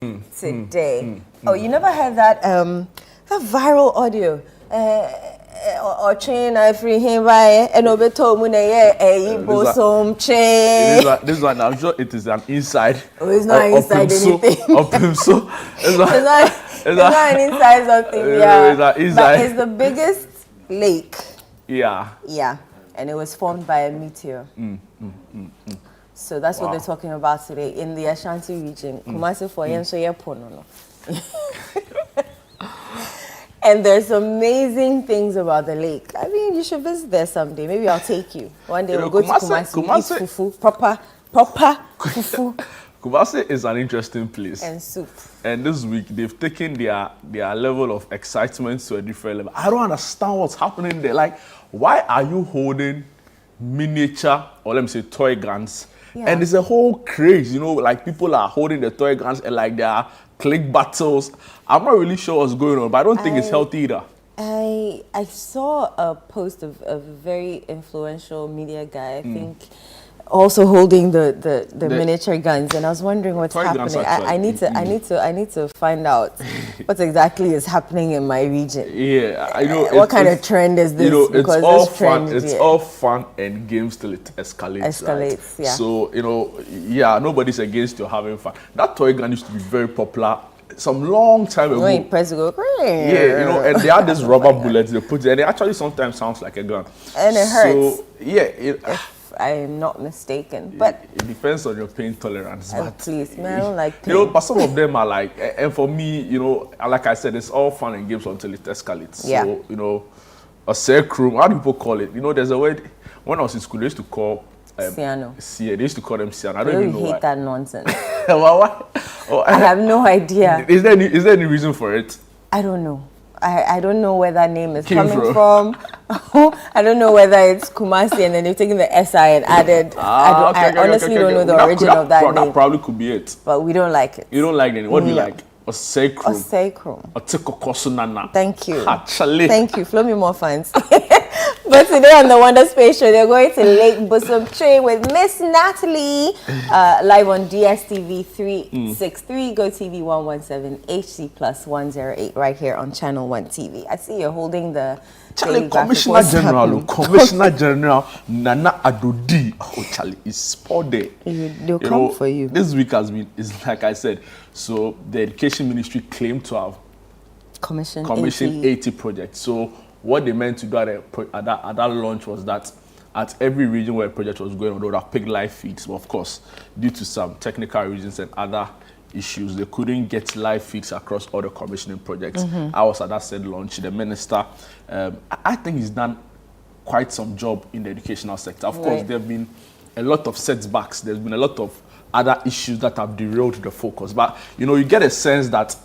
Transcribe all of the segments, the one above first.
today. Oh, you never heard that that viral audio? Or chain I free him by and obeto mune bosom chain. This one, I'm sure it is an inside. Oh, it's not inside anything. Of him, so it's not an inside something. Yeah, but it's the biggest lake. Yeah. Yeah, and it was formed by a meteor. So that's what they're talking about today in the Ashanti region. Kumasi for yen so yepono. And there's amazing things about the lake. I mean, you should visit there someday. Maybe I'll take you. One day we'll go to Kumasi, eat fufu, proper fufu. Kumasi is an interesting place. And soup. And this week, they've taken their level of excitement to a different level. I don't understand what's happening there. Like, why are you holding miniature, or let me say toy guns? Yeah. And it's a whole craze, you know, like people are holding the toy guns and like there are click battles. I'm not really sure what's going on, but I don't think it's healthy either. I saw a post of a very influential media guy, I think, also holding the miniature guns, and I was wondering what's happening. I need to find out what exactly is happening in my region. Yeah, I know. What kind of trend is this? You know, because it's all this trend, fun. It's all fun and games till it escalates. Right? Yeah. So you know, yeah, nobody's against you having fun. That toy gun used to be very popular some long time ago. When press go, yeah, you know, and they had this rubber bullets they put it, and it actually sometimes sounds like a gun. And it hurts. So yeah, if I am not mistaken, but it depends on your pain tolerance. But please, man, I don't like pain. You know, but some of them are like, and for me, you know, like I said, it's all fun and games until it escalates. Yeah. So you know, a sacrum, how do people call it? You know, there's a word. When I was in school, they used to call Ciano. Yeah, they used to call them Ciano. I don't even know hate why. that nonsense. Why? Oh, I have no idea. Is there any reason for it? I don't know. I don't know where that name is coming from. I don't know whether it's Kumasi and then they've taken the SI and added. I honestly don't know the origin of that name. That probably could be it. But we don't like it. You don't like it? What do you like? A sacrum. Thank you. Actually. Thank you. Flow me more funds. But today on the Wonder Space Show, they're going to Lake Bosom Tree with Miss Natalie, live on DSTV 363, GoTV 117, HC Plus 108, right here on Channel 1 TV. I see you're holding the Commissioner General Nana Adodi. Oh, Charlie, is spot there. They'll come for you. This week is like I said. So the Education Ministry claimed to have commissioned 80 projects. So what they meant to do at that launch was that at every region where a project was going on, they would have picked live feeds. But of course, due to some technical reasons and other issues, they couldn't get live feeds across all the commissioning projects. I was at that said launch. The minister, I think he's done quite some job in the educational sector. Of course, there have been a lot of setbacks. There's been a lot of other issues that have derailed the focus. But, you know, you get a sense that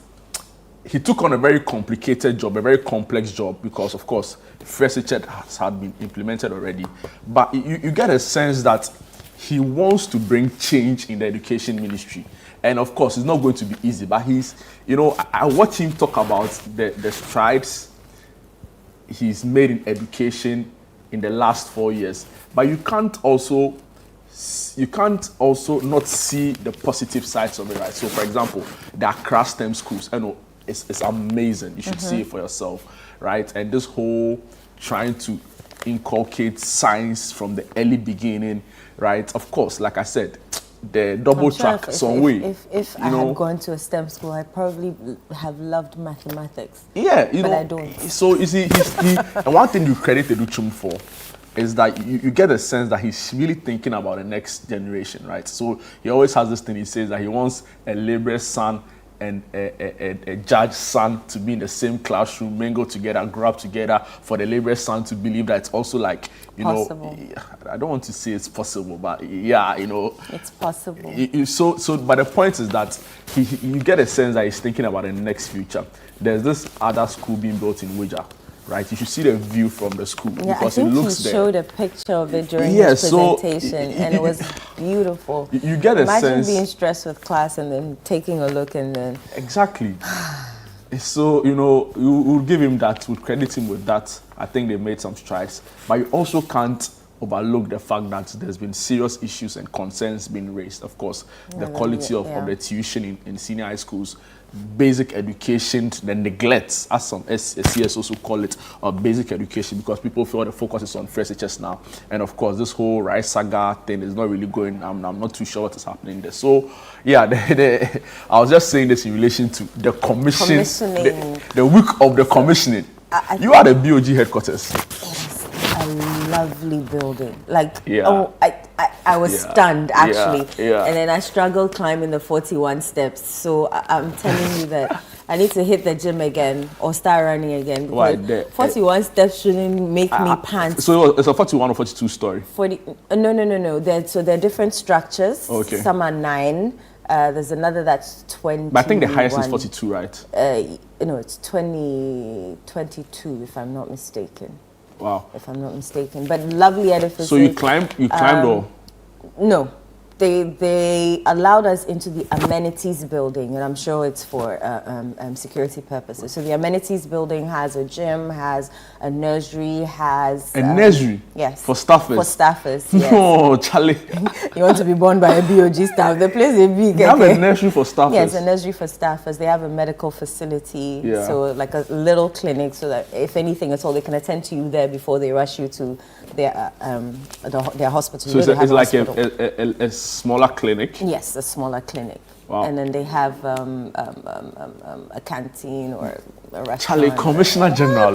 he took on a very complicated job, a very complex job, because, of course, the first check had been implemented already. But you get a sense that he wants to bring change in the education ministry. And, of course, it's not going to be easy. But he's, you know, I watch him talk about the strides he's made in education in the last 4 years. But you can't also not see the positive sides of it, right? So, for example, the Accra STEM schools, I know it's amazing. You should see it for yourself, right? And this whole trying to inculcate science from the early beginning, right? Of course, like I said, the double track some way. If I had gone to a STEM school, I probably have loved mathematics. Yeah, but I don't. So you see, and one thing you credit Educhum for is that you get a sense that he's really thinking about the next generation, right? So he always has this thing. He says that he wants a laborer's son and a judge's son to be in the same classroom, mingle together, grow up together, for the laborer's son to believe that it's also like, you possible. know, I don't want to say it's possible, but yeah, you know. It's possible. But the point is that you get a sense that he's thinking about the next future. There's this other school being built in Wija, right? You should see the view from the school, because it looks there. I think he showed a picture of it during his presentation, and it was beautiful. You get a sense. Imagine being stressed with class and then taking a look and then... Exactly. So, you know, you will give him that, we'll credit him with that. I think they made some strides. But you also can't overlook the fact that there's been serious issues and concerns being raised. Of course, the quality of the tuition in senior high schools, basic education, the neglect, as some SCS also call it, of basic education, because people feel the focus is on fresh HS now. And of course, this whole rice saga thing is not really going. I'm not too sure what is happening there. So, yeah, I was just saying this in relation to the commissioning, the week of the commissioning. You are the BOG headquarters. A lovely building. Like, I was stunned, actually. And then I struggled climbing the 41 steps. So I'm telling you that I need to hit the gym again or start running again. Because 41 steps shouldn't make me pants. So it's a 41 or 42 story? 40. No. So there are different structures. Okay. Some are 9. There's another that's 20. But I think the highest is 42, right? No, it's 22, if I'm not mistaken. Wow. If I'm not mistaken. But lovely edifices. So you climbed all? No. They allowed us into the amenities building, and I'm sure it's for security purposes. So the amenities building has a gym, has a nursery, has... A nursery? Yes. For staffers? For staffers, yes. No, Charlie. You want to be born by a BOG staff. The place is big. They have a nursery for staffers? Yes, a nursery for staffers. They have a medical facility, so like a little clinic, so that if anything at all, they can attend to you there before they rush you to their hospital. So it's like a smaller clinic? Yes, a smaller clinic. Wow. And then they have a canteen or a restaurant. Charlie, Commissioner General.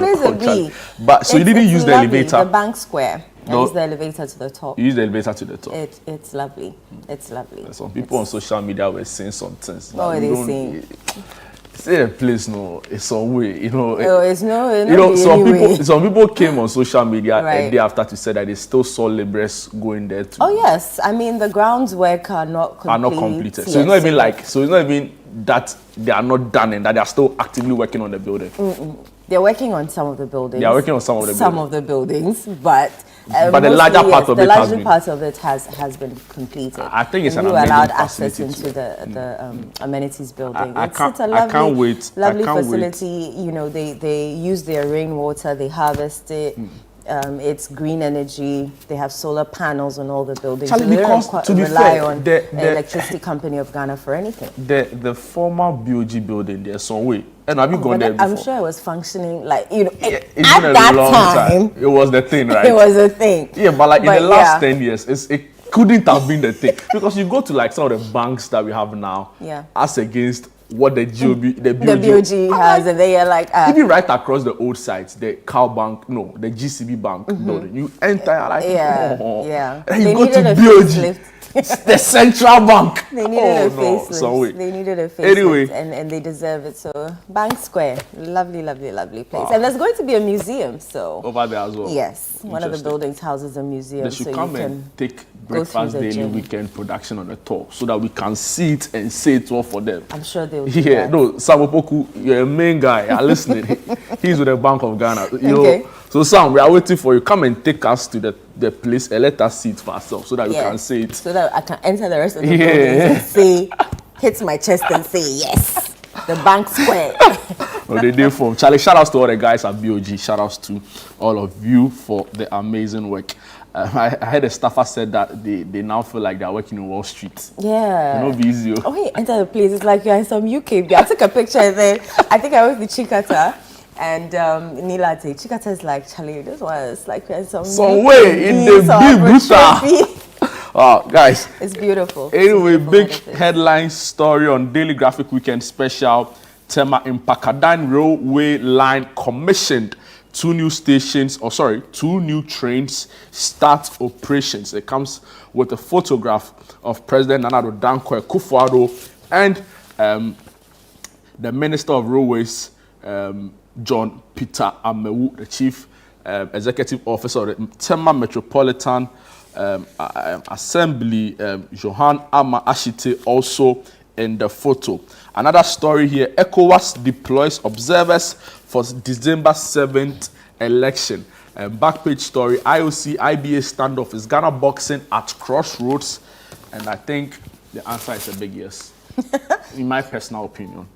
But so you didn't use the elevator? The bank square. I use the elevator to the top. You use the elevator to the top? It's lovely. It's lovely. Some people on social media were saying some things. What were they saying? Say a place, no, it's some way, it's no. Some people came on social media a day after to say that they still saw laborers going there too. Oh yes, I mean the groundwork are not completed. So it's not even that they are not done and that they are still actively working on the building. They're working on some of the buildings. They are working on some of the buildings, but the larger part of it has been completed. I think it's allowed access into the amenities building. It's a lovely facility. You know, they use their rainwater, they harvest it. It's green energy. They have solar panels on all the buildings. Charlie, because to be fair, on the electricity company of Ghana for anything. The former BOG building, there's some way. And have you gone there before? I'm sure it was functioning like, at that time. It was the thing, right? It was a thing. Yeah, but in the last 10 years, it couldn't have been the thing. Because you go to like some of the banks that we have now, as against what the BOG has, and they are like... even right across the old sites, the Cow Bank, no, the GCB Bank building, you enter, like, and you go to BOG. The central bank. They needed a facelift. They needed a facelift. Anyway. And they deserve it. So, Bank Square. Lovely, lovely, lovely place. Wow. And there's going to be a museum, so... Over there as well? Yes. One of the buildings houses a museum. They should come and take Breakfast Daily Weekend production on the tour so that we can see it and say it all for them. I'm sure they'll do that. No, Sam Opoku, you're a main guy. You're listening. He's with the Bank of Ghana. You know, so Sam, we are waiting for you. Come and take us to the place and let us see it for ourselves so that we can say it. So that I can enter the rest of the buildings and say, hit my chest and say, yes, the Bank Square. They did for Charlie. Shout outs to all the guys at BOG. Shout outs to all of you for the amazing work. I heard a staffer said that they now feel like they're working in Wall Street. Yeah. It'll be easy. Oh, hey, enter the place. It's like you're in some UK. I took a picture there. I think I went with Chikata. And Nila said, Chikata is like, Charlie, this was like you're in some way in the big booster. Wow, guys. It's beautiful. Anyway, big headline story on Daily Graphic Weekend Special. Tema in Pakadan Railway Line commissioned 2 new trains start operations. It comes with a photograph of President Nana Duncan and the Minister of Railways, John Peter Amewu, the Chief Executive Officer of the Tema Metropolitan Assembly, Johan Ama Ashite, also in the photo. Another story here, ECOWAS deploys observers for December 7th election. Back page story, IOC, IBA standoff. Is Ghana boxing at crossroads? And I think the answer is a big yes, in my personal opinion.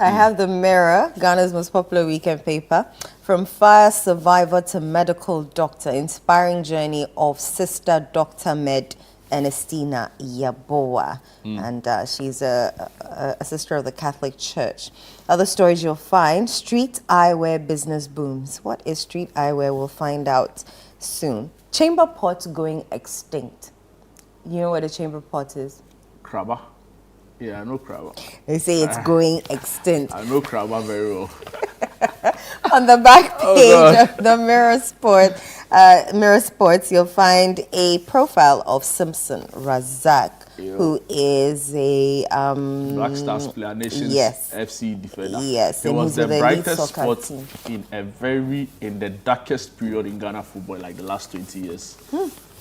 I have the Mirror, Ghana's most popular weekend paper. From fire survivor to medical doctor, inspiring journey of Sister Dr. Med Ernestina Yaboa. And she's a sister of the Catholic Church. Other stories you'll find, street eyewear business booms. What is street eyewear? We'll find out soon. Chamber pot going extinct. You know what a chamber pot is? Crabber. Yeah, I know crabber. They say it's going extinct. I know crabber very well. On the back page of the Mirror Sports, you'll find a profile of Simpson Razak, who is a Black Stars player, Nations FC defender. Yes, he was the brightest spot team. in the darkest period in Ghana football, like the last 20 years.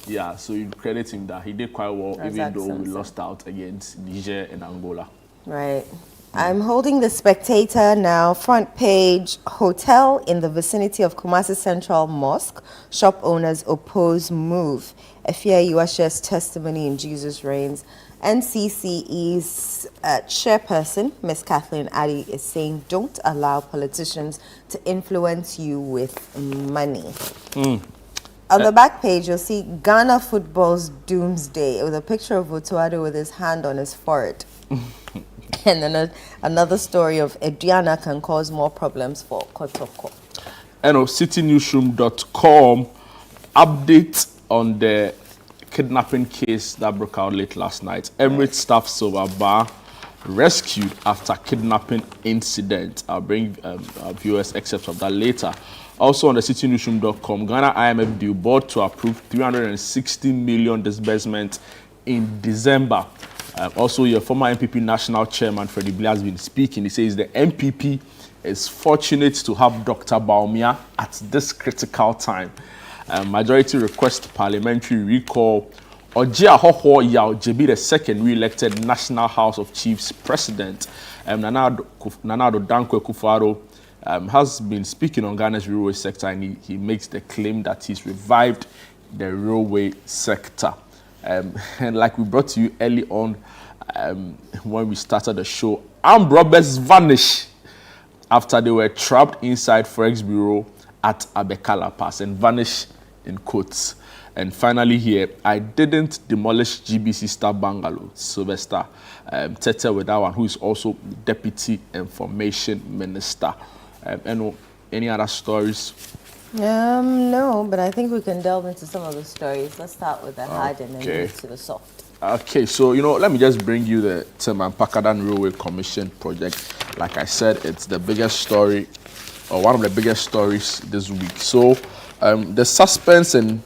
Yeah, so you credit him that he did quite well, even though we lost out against Niger and Angola. Right. I'm holding the Spectator now. Front page, hotel in the vicinity of Kumasi Central Mosque. Shop owners oppose move. Efia Yuasha's testimony in Jesus Reigns. NCCE's chairperson, Ms. Kathleen Addy, is saying don't allow politicians to influence you with money. On the back page, you'll see Ghana football's doomsday with a picture of Otuado with his hand on his forehead. And then another story of Ediana can cause more problems for Kotoko. And on citynewsroom.com, update on the kidnapping case that broke out late last night. Emirates staff Silver Bar rescued after kidnapping incident. I'll bring viewers excerpts of that later. Also on the citynewsroom.com, Ghana IMF deal board to approve 360 million disbursement in December. Also, your former MPP national chairman, Freddie Blair, has been speaking. He says the MPP is fortunate to have Dr. Baumia at this critical time. Majority request parliamentary recall. Ojia Hoho Yao Jebi II, re-elected National House of Chiefs president. Nanado Dankwa Akufo-Addo has been speaking on Ghana's railway sector, and he makes the claim that he's revived the railway sector. And like we brought to you early on when we started the show, armed robbers vanish after they were trapped inside Forex Bureau at Abekala Pass, and vanish in quotes. And finally here, I didn't demolish GBC star bungalow. Sylvester Tete with that one, who is also Deputy Information Minister. And any other stories? No, but I think we can delve into some of the stories. Let's start with the hard and then move to the soft. Okay, so, let me just bring you the Tema Mpakadan Railway Commission project. Like I said, it's the biggest story, or one of the biggest stories this week. So, the suspense and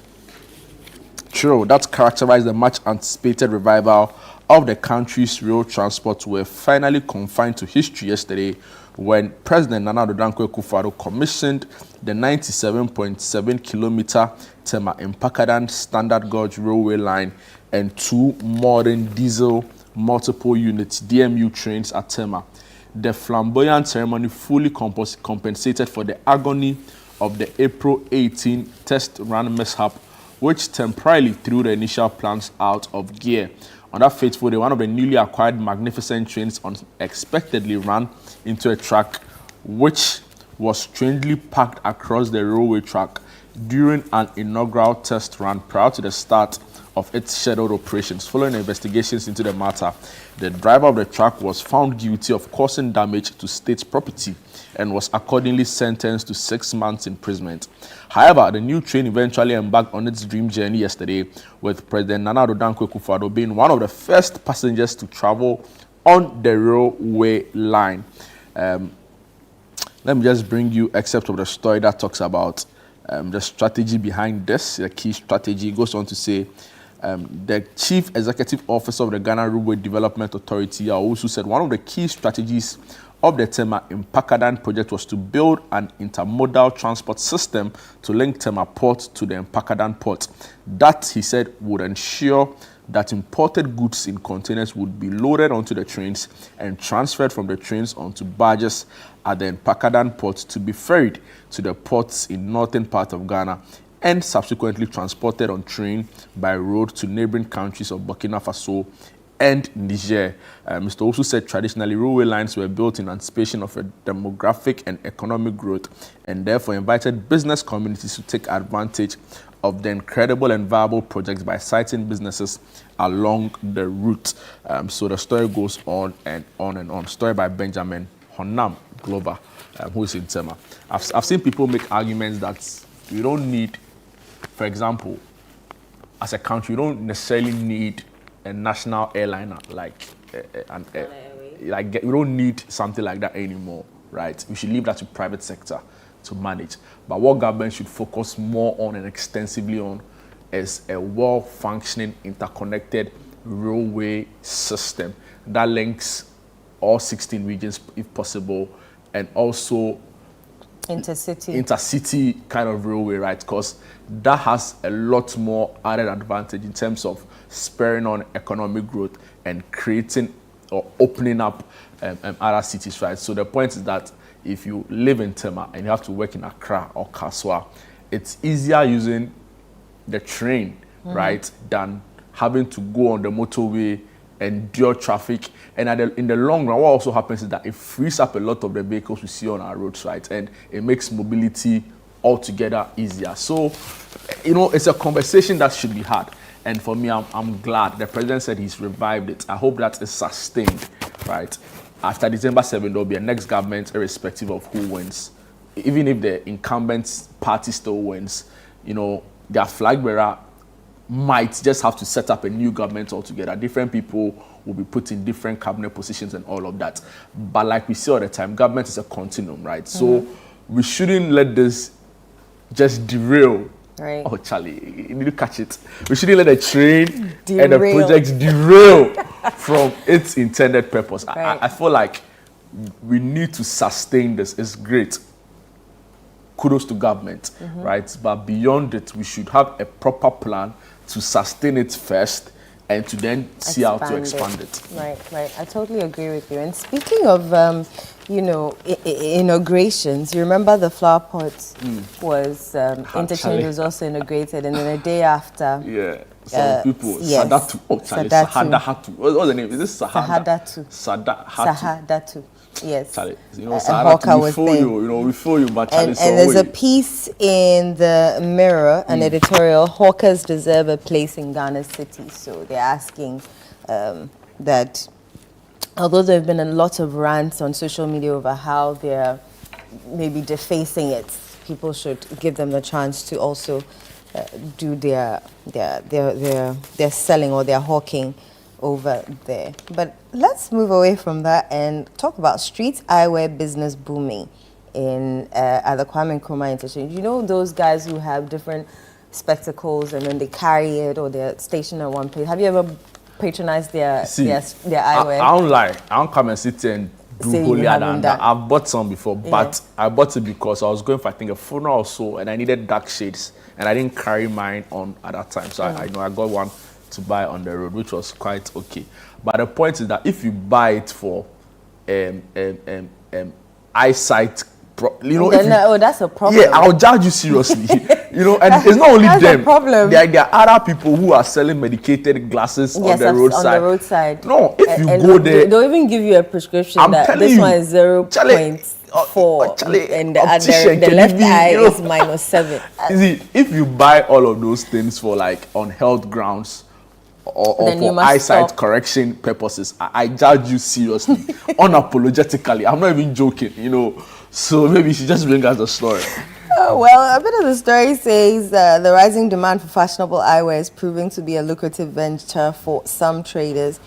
thrill that characterized the much anticipated revival of the country's rail transport were finally confined to history yesterday when President Nana Addo Dankwa Akufo-Addo commissioned the 97.7 kilometer Tema Mpakadan Standard Gauge Railway line and 2 modern diesel multiple units DMU trains at Tema. The flamboyant ceremony fully compensated for the agony of the April 18 test run mishap, which temporarily threw the initial plans out of gear. On that fateful day, one of the newly acquired magnificent trains unexpectedly ran into a track which was strangely parked across the railway track during an inaugural test run prior to the start of its scheduled operations. Following investigations into the matter, the driver of the truck was found guilty of causing damage to state property and was accordingly sentenced to 6 months imprisonment. However, the new train eventually embarked on its dream journey yesterday, with President Nana Addo Dankwa Akufo-Addo being one of the first passengers to travel on the railway line. Let me just bring you an excerpt of the story that talks about the strategy behind this. The key strategy goes on to say, the Chief Executive Officer of the Ghana Railway Development Authority also said one of the key strategies of the Tema Mpakadan project was to build an intermodal transport system to link Tema Port to the Mpakadan Port. That, he said, would ensure that imported goods in containers would be loaded onto the trains and transferred from the trains onto barges at the Mpakadan Port to be ferried to the ports in northern part of Ghana and subsequently transported on train by road to neighboring countries of Burkina Faso and Niger. Mr. also said traditionally railway lines were built in anticipation of a demographic and economic growth, and therefore invited business communities to take advantage of the incredible and viable projects by citing businesses along the route. So the story goes on and on and on. Story by Benjamin Honam Glover, who is in Tema. I've seen people make arguments that you don't need, for example, as a country, you don't necessarily need a national airliner you don't need something like that anymore, right? We should leave that to private sector to manage. But what government should focus more on and extensively on is a well-functioning, interconnected railway system that links all 16 regions, if possible, and also intercity kind of railway, right? Because that has a lot more added advantage in terms of spurring on economic growth and creating or opening up other cities, right? So the point is that if you live in Tema and you have to work in Accra or Kaswa, it's easier using the train, right, than having to go on the motorway, endure traffic. And in the long run, what also happens is that it frees up a lot of the vehicles we see on our roads, right? And it makes mobility altogether easier. So, it's a conversation that should be had. And for me, I'm glad the president said he's revived it. I hope that is sustained, right? After December 7, there'll be a next government, irrespective of who wins. Even if the incumbent party still wins, their flag bearer might just have to set up a new government altogether. Different people will be put in different cabinet positions and all of that. But like we see all the time, government is a continuum, right? So we shouldn't let this just derail. Right. Oh, Charlie, you need to catch it. We shouldn't let the train and the project derail from its intended purpose. Right. I feel like we need to sustain this. It's great. Kudos to government, right? But beyond it, we should have a proper plan to sustain it first and to then see how to expand it. Right. I totally agree with you. And speaking of, inaugurations, you remember the flower pot was, interchange was also inaugurated, and then a day after. Yeah, some people, Sadatu. Oh, Charlie, Sahadatu. What's the name? Is this Sahadatu? Sahadatu. Yes. Charlie, Sahadatu, we feel you, but Charlie, and there's a piece in the Mirror, an editorial, hawkers deserve a place in Ghana City. So they're asking that although there have been a lot of rants on social media over how they're maybe defacing it, people should give them the chance to also do their selling or their hawking over there. But let's move away from that and talk about street eyewear business booming in at the Kwame Nkrumah interchange. You know those guys who have different spectacles and then they carry it or they're stationed at one place. Have you ever patronized their eyewear? I don't lie. I don't come and sit and do holier than that. I've bought some before, but I bought it because I was going for, I think, a funeral or so, and I needed dark shades, and I didn't carry mine on at that time. So I know I got one to buy on the road, which was quite okay. But the point is that if you buy it for eyesight, that's a problem. Yeah, I'll judge you seriously. And it's not only them. Problem. There are other people who are selling medicated glasses on the roadside. On the roadside. No, if you go there, they'll even give you a prescription that this one is 0.4 and the left eye is -7. See, if you buy all of those things for on health grounds or for eyesight correction purposes, I judge you seriously, unapologetically. I'm not even joking, So maybe you should just bring us the story. Well, a bit of the story says the rising demand for fashionable eyewear is proving to be a lucrative venture for some traders.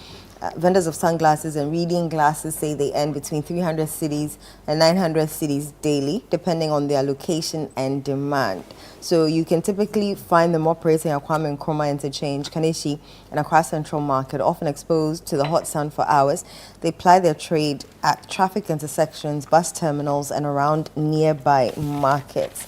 Vendors of sunglasses and reading glasses say they earn between 300 cedis and 900 cedis daily, depending on their location and demand. So you can typically find them operating at Kwame Nkrumah Interchange, Kaneshi, and Accra Central Market, often exposed to the hot sun for hours. They ply their trade at traffic intersections, bus terminals, and around nearby markets.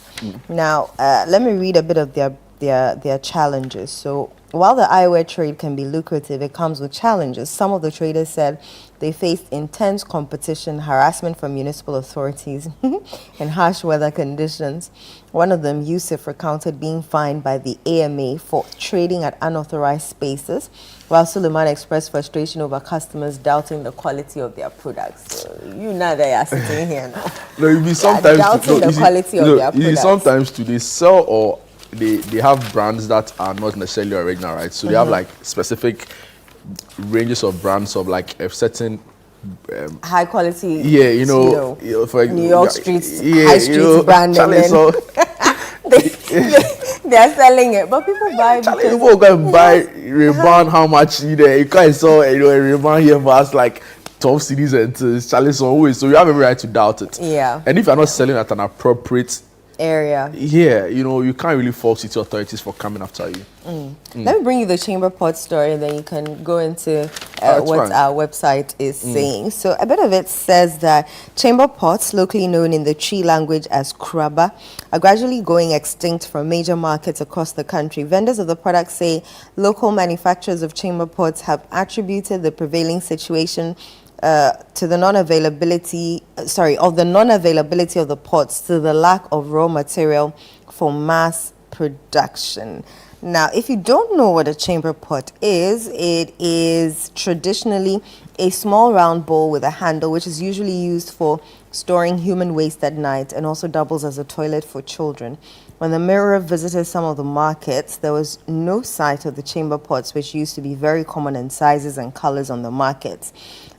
Now, let me read a bit of their challenges. So while the eyewear trade can be lucrative, it comes with challenges. Some of the traders said They faced intense competition, harassment from municipal authorities, and harsh weather conditions. One of them, Yusuf, recounted being fined by the AMA for trading at unauthorized spaces, while Suleiman expressed frustration over customers doubting the quality of their products. So you know they are sitting here now. No, you be sometimes doubting the quality of their products. Sometimes they sell or they have brands that are not necessarily original, right? So they have like specific ranges of brands of like a certain high quality, for New York streets, high streets brand, and then they are selling it, but people buy because people go and buy Ray-Ban. How much you can't sell a Ray-Ban here for us like 12 CDs and Charlie always. So you have every right to doubt it. Yeah. And if you're not selling at an appropriate area, you can't really fault city authorities for coming after you. Let me bring you the chamber pot story, and then you can go into what our website is saying. So a bit of it says that chamber pots, locally known in the Tree language as kraba, are gradually going extinct from major markets across the country. Vendors of the product say local manufacturers of chamber pots have attributed the prevailing situation to the non-availability of the pots to the lack of raw material for mass production. Now, if you don't know what a chamber pot is, it is traditionally a small round bowl with a handle, which is usually used for storing human waste at night and also doubles as a toilet for children. When the Mirror visited some of the markets, there was no sight of the chamber pots, which used to be very common in sizes and colors on the markets.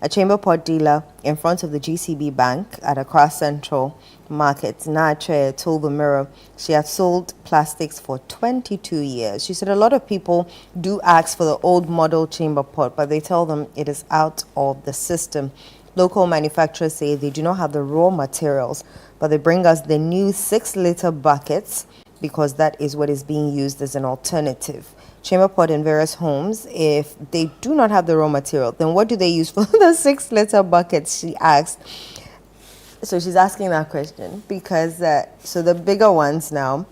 A chamber pot dealer in front of the GCB Bank at Accra Central Market, Nache, told the Mirror she had sold plastics for 22 years. She said a lot of people do ask for the old model chamber pot, but they tell them it is out of the system. Local manufacturers say they do not have the raw materials, but they bring us the new 6-liter buckets because that is what is being used as an alternative. Chamber pot in various homes, if they do not have the raw material, then what do they use for the 6-liter buckets, she asked. So she's asking that question because, so the bigger ones now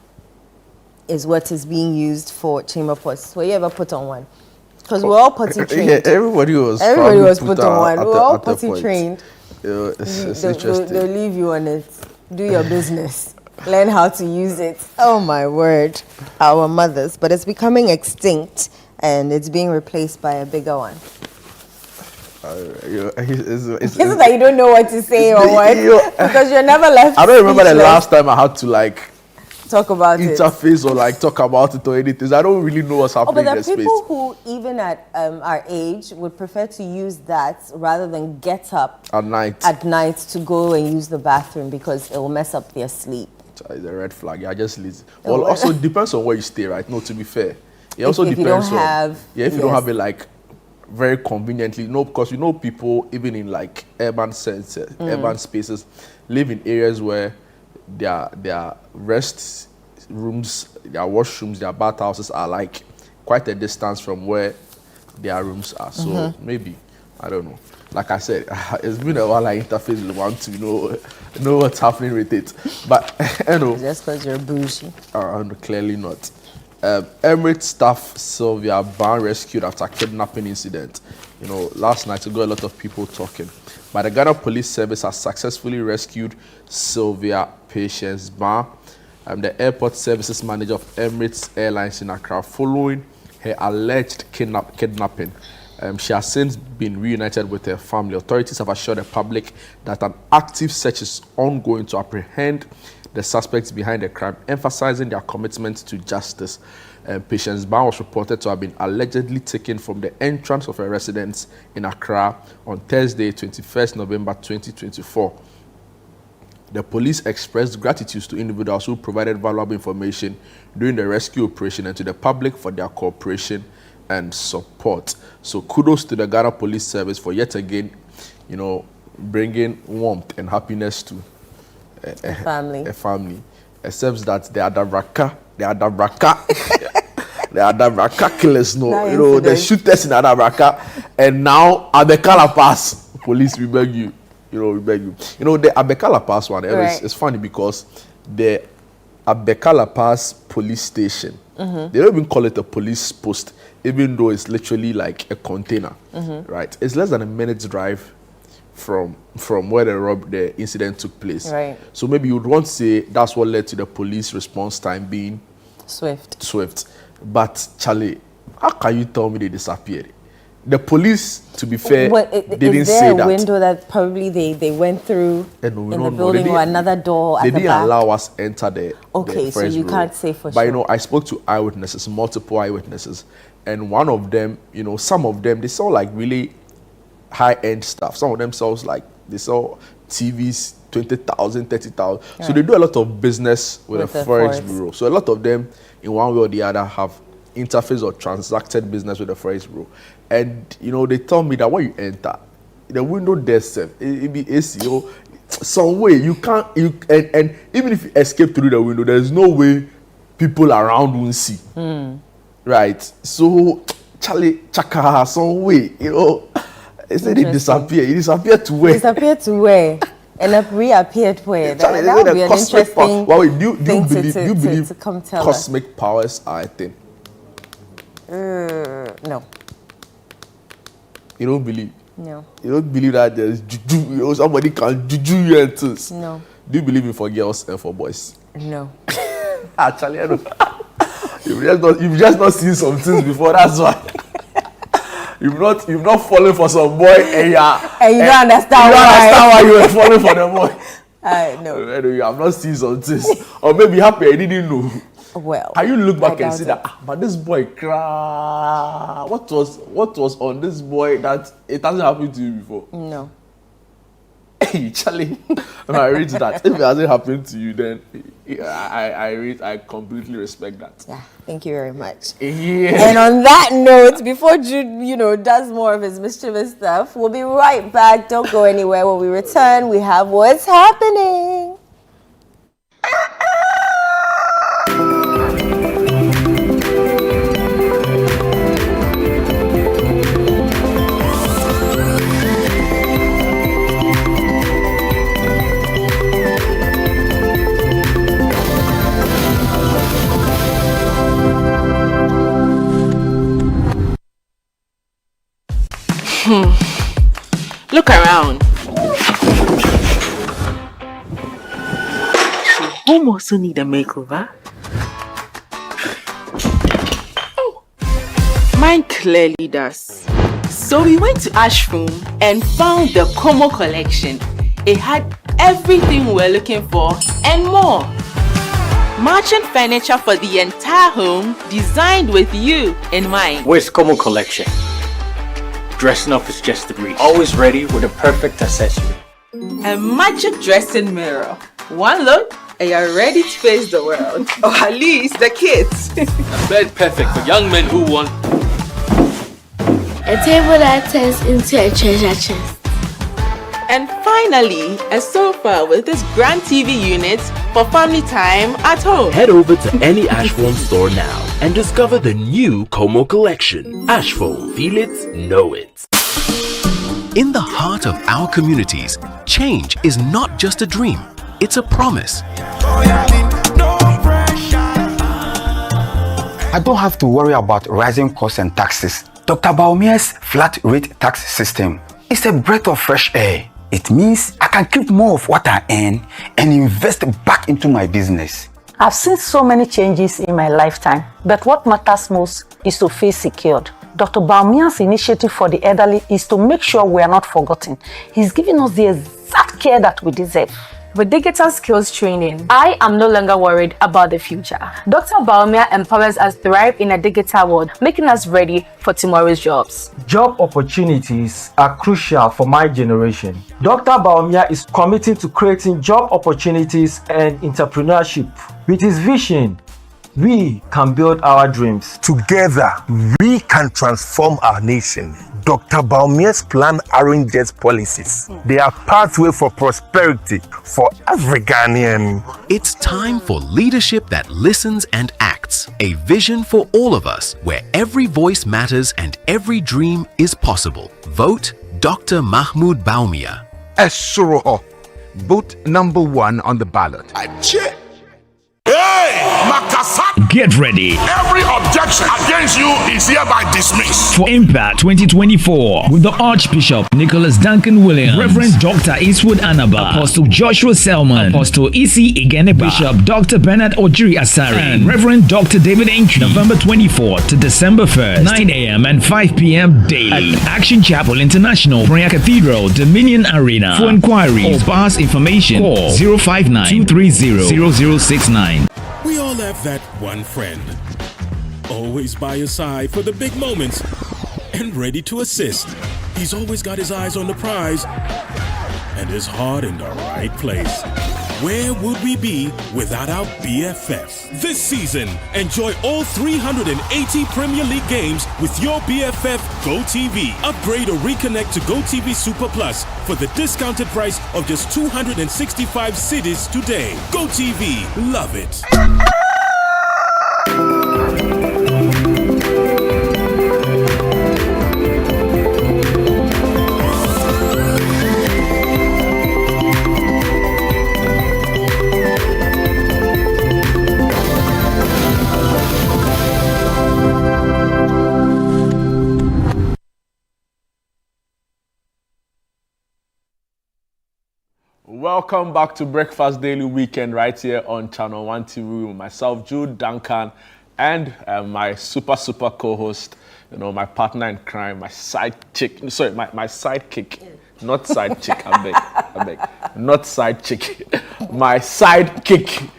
is what is being used for chamber pots. Were you ever put on one? Because we're all potty trained. Yeah, everybody was put on one. We're all potty trained. It's interesting. They'll leave you on it. Do your business. Learn how to use it. Oh my word. Our mothers. But it's becoming extinct and it's being replaced by a bigger one. It's that you don't know what to say or what? Because you're never left. I don't remember the last time I had to talk about interface or talk about it or anything. I don't really know what's happening in the space. But there are people who, even at our age, would prefer to use that rather than get up at night to go and use the bathroom because it will mess up their sleep. It's a red flag. Yeah, just lazy. Well, also depends on where you stay, right? No, to be fair, it also depends on if you don't have it very conveniently. No, because people even in urban spaces live in areas where their rest rooms, their washrooms, their bathhouses are quite a distance from where their rooms are. So maybe, I don't know. Like I said, it's been a while I interface with one to know what's happening with it. But just because you're bougie. Clearly not. Emirates staff Sylvia Ban rescued after kidnapping incident. Last night we got a lot of people talking. But the Ghana Police Service has successfully rescued Sylvia Patience Ban, the airport services manager of Emirates Airlines in Accra, following her alleged kidnapping. She has since been reunited with her family. Authorities have assured the public that an active search is ongoing to apprehend the suspects behind the crime, emphasizing their commitment to justice. Patience Ban was reported to have been allegedly taken from the entrance of her residence in Accra on Thursday, 21st November 2024. The police expressed gratitude to individuals who provided valuable information during the rescue operation and to the public for their cooperation and support. So kudos to the Ghana Police Service for yet again, bringing warmth and happiness to a family. Except that they are the Raka killers, the shooters in Adabraka, and now Abekala Pass police. We beg you, we beg you. The Abekala Pass one. It's funny because the Abekala Pass police station. They don't even call it a police post, even though it's literally like a container, right? It's less than a minute's drive from where the incident took place. Right. So maybe you would want to say that's what led to the police response time being swift. But Charlie, how can you tell me they disappeared? The police, to be fair, didn't say that. Is there a window that probably they went through in the building or another door at the back? They didn't allow us enter the Okay, so you can't say for sure. But I spoke to eyewitnesses, multiple eyewitnesses, and one of them, some of them, they saw like really high-end stuff. Some of them they saw TVs, 20,000, 30,000. Right. So they do a lot of business with the Forest Bureau. So a lot of them, in one way or the other, have interface or transacted business with the Forest Bureau. And, they tell me that when you enter, the window there, it be AC, some way you can't, and even if you escape through the window, there's no way people around won't see. Right? So, Charlie, Chaka, some way, they said it disappeared. It disappeared to where? Disappeared to where? And it reappeared where? Charlie, that would be an interesting thing do you believe to come tell cosmic powers are a thing? No. You don't believe? No. You don't believe that there's juju, somebody can juju you and things? No. Do you believe in for girls and for boys? No. Actually, I don't. You've just not seen some things before, that's why. You've not fallen for some boy and you don't understand why you were falling for the boy. No. Anyway, you have not seen some things. Or maybe happy I didn't know. Well, can you look back and see that, but this boy cry. What was on this boy that it hasn't happened to you before? No. Hey, Charlie, when I read that, if it hasn't happened to you, then I completely respect that. Yeah, thank you very much. Yeah. And on that note, before Jude, does more of his mischievous stuff, we'll be right back. Don't go anywhere. When we return, we have What's Happening. Look around. Home also need a makeover. Oh, mine clearly does. So we went to Ashroom and found the Como collection. It had everything we're looking for and more. Matching furniture for the entire home, designed with you in mind. Where's Como collection? Dressing up is just a breeze. Always ready with a perfect accessory. A magic dressing mirror. One look and you're ready to face the world. Or at least the kids. A bed perfect for young men who want a table that turns into a treasure chest. And finally, a sofa with this grand TV unit for family time at home. Head over to any Ashphone store now and discover the new Como collection. Ashphone, feel it, know it. In the heart of our communities, change is not just a dream, it's a promise. I don't have to worry about rising costs and taxes. Dr. Baumia's flat rate tax system is a breath of fresh air. It means I can keep more of what I earn and invest back into my business. I've seen so many changes in my lifetime, but what matters most is to feel secured. Dr. Baumia's initiative for the elderly is to make sure we are not forgotten. He's giving us the exact care that we deserve. With digital skills training, I am no longer worried about the future. Dr. Baumia empowers us to thrive in a digital world, making us ready for tomorrow's jobs. Job opportunities are crucial for my generation. Dr. Baumia is committed to creating job opportunities and entrepreneurship. With his vision, we can build our dreams. Together, we can transform our nation. Dr. Baumia's plan arranges policies. They are pathway for prosperity for every Ghanaian. It's time for leadership that listens and acts. A vision for all of us, where every voice matters and every dream is possible. Vote Dr. Mahmoud Baumia. Essuroho. Vote number 1 on the ballot. Hey! Makasa! Get ready. Every objection against you is hereby dismissed. For Impact 2024 with the Archbishop Nicholas Duncan Williams, Reverend Dr. Eastwood Anaba, Apostle Joshua Selman, Apostle Isi Igeneba, Bishop Dr. Bernard Ojiri Asari, and Reverend Dr. David Enkri, November 24th to December 1st, 9 a.m. and 5 p.m. daily at Action Chapel International, Prayer Cathedral, Dominion Arena. For inquiries or pass information, call 059-230-0069. We all have that one friend, always by your side for the big moments and ready to assist. He's always got his eyes on the prize and his heart in the right place. Where would we be without our BFF? This season, enjoy all 380 Premier League games with your BFF GoTV. Upgrade or reconnect to GoTV Super Plus for the discounted price of just 265 cities today. GoTV, love it. Welcome back to Breakfast Daily Weekend right here on Channel 1 TV with myself, Jude, Duncan, and my super co-host, my partner in crime, my sidekick. Sorry, my sidekick, not side chick. I beg, not side chick. My sidekick,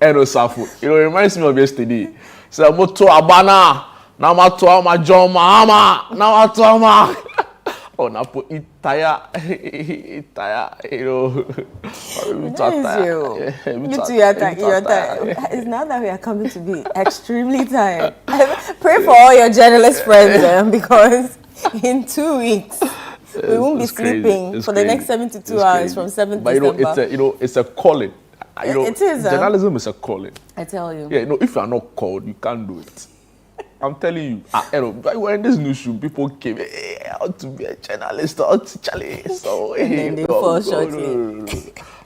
Safo. It reminds me of yesterday. So I'm to Abana, now I'm to my John Mahama, now I'm to my. Oh, now put itaya, It's not that we are coming to be extremely tired. Pray for all your journalist friends because in 2 weeks we won't be sleeping for the next 72 hours from 7th December. It's a calling. It is. Journalism is a calling. I tell you. Yeah, if you are not called, you can't do it. I'm telling you, when this news show, people came, hey, I want to be a journalist, Charlie. So, and then they fall shortly. No.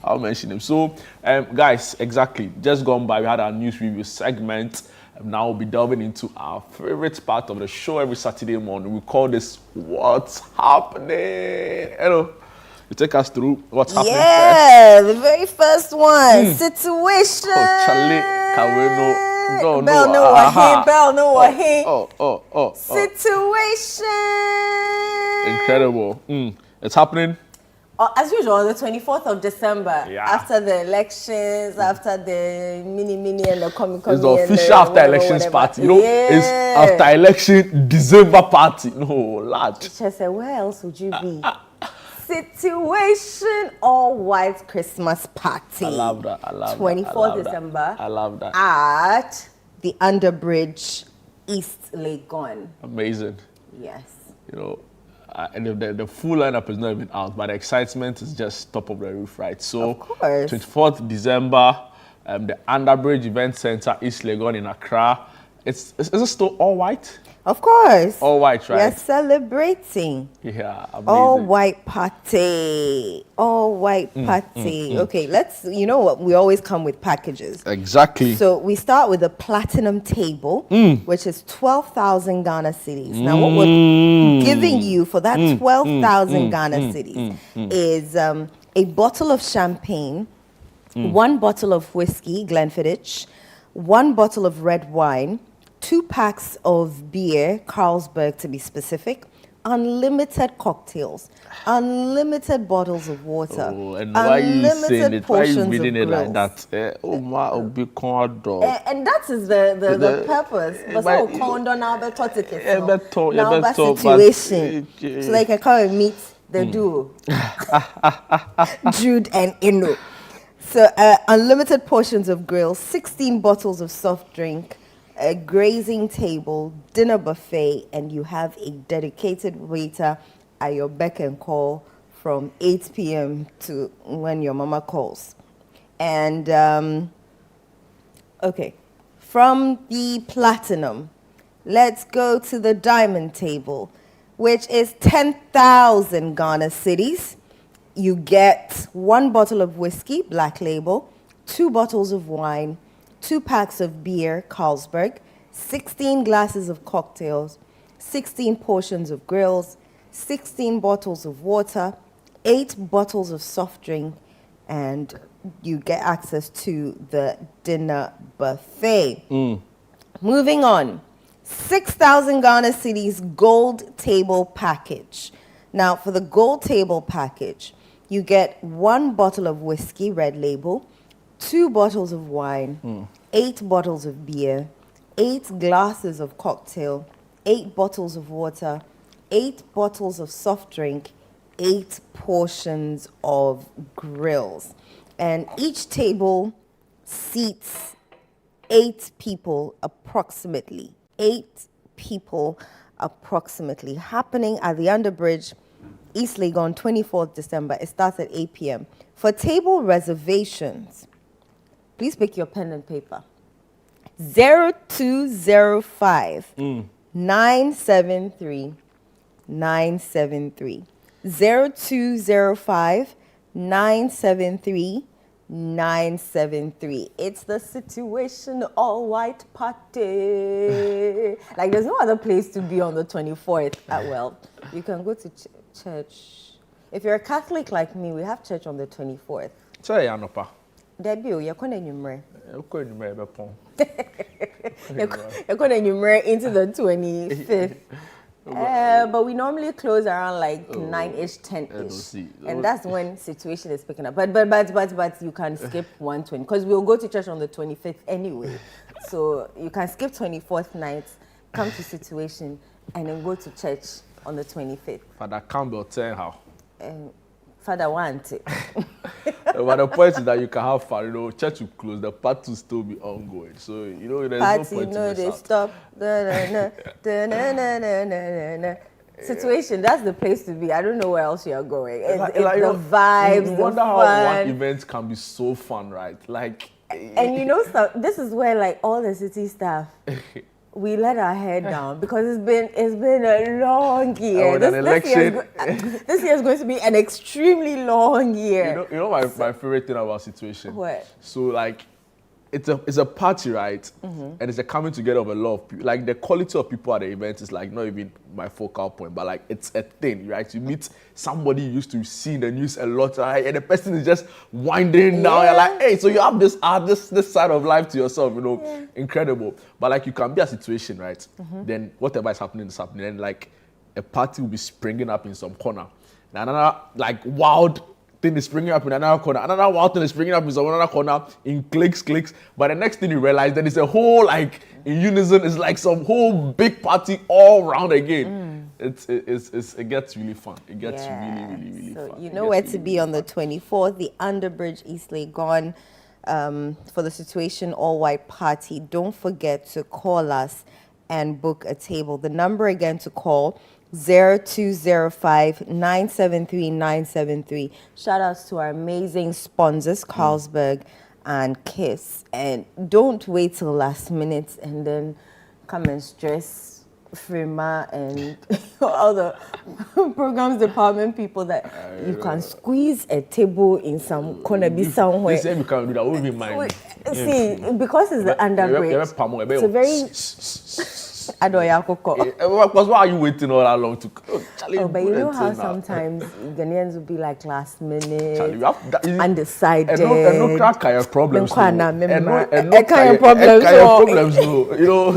I'll mention them. So, guys, exactly. Just gone by, we had our news review segment. Now we'll be delving into our favorite part of the show every Saturday morning. We call this What's Happening. You take us through what's happening first. Yeah, the very first one. Situation. Oh, Charlie, Kaweno. Bell no what he. Situation. Incredible. It's happening. As usual, on the 24th of December, yeah. After the elections, after the mini and the comic. It's the official after elections party. It's after election December party. No, lad. She said, where else would you be? Situation all white Christmas party. I love that. 24th December. I love that. At the Underbridge, East Legon. Amazing. Yes. And the full lineup is not even out, but the excitement is just top of the roof, right? So, of course. 24th December, the Underbridge Event Center, East Legon in Accra. Is it still all white? Of course. All white, right? We're celebrating. Yeah, amazing. All white party. All white party. Okay, you know what? We always come with packages. Exactly. So we start with a platinum table, which is 12,000 Ghana cedis. Now, what we're giving you for that 12,000 Ghana cedis is a bottle of champagne, 1 bottle of whiskey, Glenfiddich, 1 bottle of red wine, 2 packs of beer, Carlsberg to be specific, unlimited cocktails, unlimited bottles of water, and why are you saying it? Why are you reading it like that? And that is the purpose. But so condon now situation. So they can come and meet the duo, Jude and Inu. So unlimited portions of grill, 16 bottles of soft drink, a grazing table, dinner buffet, and you have a dedicated waiter at your beck and call from 8 p.m. to when your mama calls. And, okay, from the platinum, let's go to the diamond table, which is 10,000 Ghana cedis. You get 1 bottle of whiskey, black label, 2 bottles of wine, 2 packs of beer, Carlsberg, 16 glasses of cocktails, 16 portions of grills, 16 bottles of water, 8 bottles of soft drink, and you get access to the dinner buffet. Moving on, 6,000 Ghana cedis gold table package. Now, for the gold table package, you get 1 bottle of whiskey, red label, 2 bottles of wine, 8 bottles of beer, 8 glasses of cocktail, 8 bottles of water, 8 bottles of soft drink, 8 portions of grills. And each table seats 8 people approximately. 8 people approximately. Happening at the Underbridge, East Legon, 24th December. It starts at 8 p.m. For table reservations, please pick your pen and paper. 0205 973 973. 0205 973 973. It's the Situation All White Party. Like, there's no other place to be on the 24th. Well, you can go to church. If you're a Catholic like me, we have church on the 24th. Sorry, Anopa. Debut, you're going to enumerate. You're going to enumerate into the 25th. But we normally close around like 9-ish, 10-ish. And that's when situation is picking up. But you can skip 120 because we'll go to church on the 25th anyway. So you can skip 24th night, come to situation, and then go to church on the 25th. Father Campbell, tell how. Father want it. But the point is that you can have fun. You know, church will close, the party will still be ongoing. So, you know, there's party, no point to miss they out. stop. Situation, that's the place to be. I don't know where else you're going. It's the vibes, you wonder the how fun. one event can be so fun, right? Like, and you know, so this is where like all the city staff, we let our head down because it's been a long year. This year is going to be an extremely long year. You know my favorite thing about situation. What? So like, it's a party, right? And it's a coming together of a lot of people. Like the quality of people at the event is like not even my focal point, but like it's a thing, right? You meet somebody you used to see in the news a lot, right? And the person is just winding down. You're like, hey, so you have this side of life to yourself, you know, incredible. But like you can be a situation, right? Then whatever is happening is happening. And like a party will be springing up in some corner. And another like wild thing is springing up in another corner. Another wild thing is springing up in some other corner in clicks. But the next thing you realize that it's a whole like in unison. It's like some whole big party all round again. It gets really fun. It gets really so fun. You know where to be on the 24th, the Underbridge, East Legon, for the Situation All White Party. Don't forget to call us and book a table. The number again to call, 0205 973 973. Shout outs to our amazing sponsors, Carlsberg and Kiss. And don't wait till last minute and then come and stress Frima and all the programs department people that you can squeeze a table in some corner, be somewhere. They say we can do that, won't be mine. See, because it's the Underbridge, it's a very... Because why are you waiting all that long to? But you know how sometimes Ghanaians will be like last minute, undecided. And no crack your problems. Problems. You know,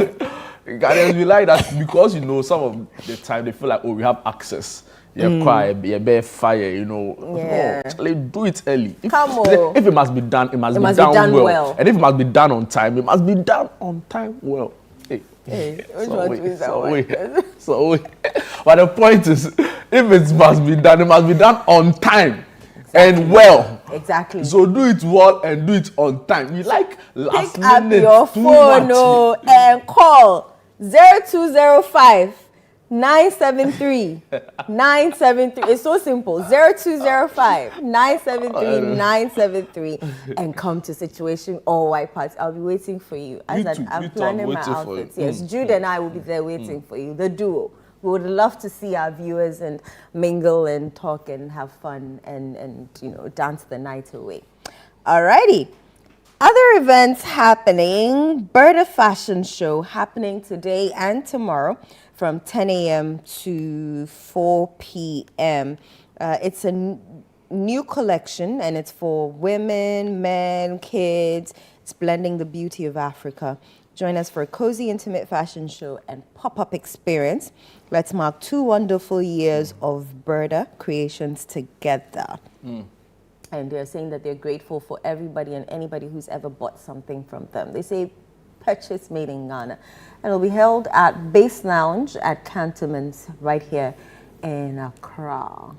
Ghanaians be like that because you know some of the time they feel like, oh, we have access. You're quiet, you're bare fire, you know. Yeah. No, do it early. If it must be done, it must be done well. And if it must be done on time, it must be done on time well. So but the point is, if it must be done, it must be done on time and well. Exactly. So do it well and do it on time. You like last Pick up minute your phone and call 0205 973 973. It's so simple. 0205 973 973 and come to Situation All White Party. I'll be waiting for you. I'm planning my outfits. Yes, Jude and I will be there waiting for you. The duo. We would love to see our viewers and mingle and talk and have fun and you know, dance the night away. Alrighty. Other events happening. Berta Fashion Show happening today and tomorrow from 10 a.m. to 4 p.m. It's a new collection and it's for women, men, kids. It's blending the beauty of Africa. Join us for a cozy, intimate fashion show and pop-up experience. Let's mark 2 wonderful years of Berta creations together. And they're saying that they're grateful for everybody and anybody who's ever bought something from them. They say purchase made in Ghana. And it'll be held at Base Lounge at Cantonments right here in Accra.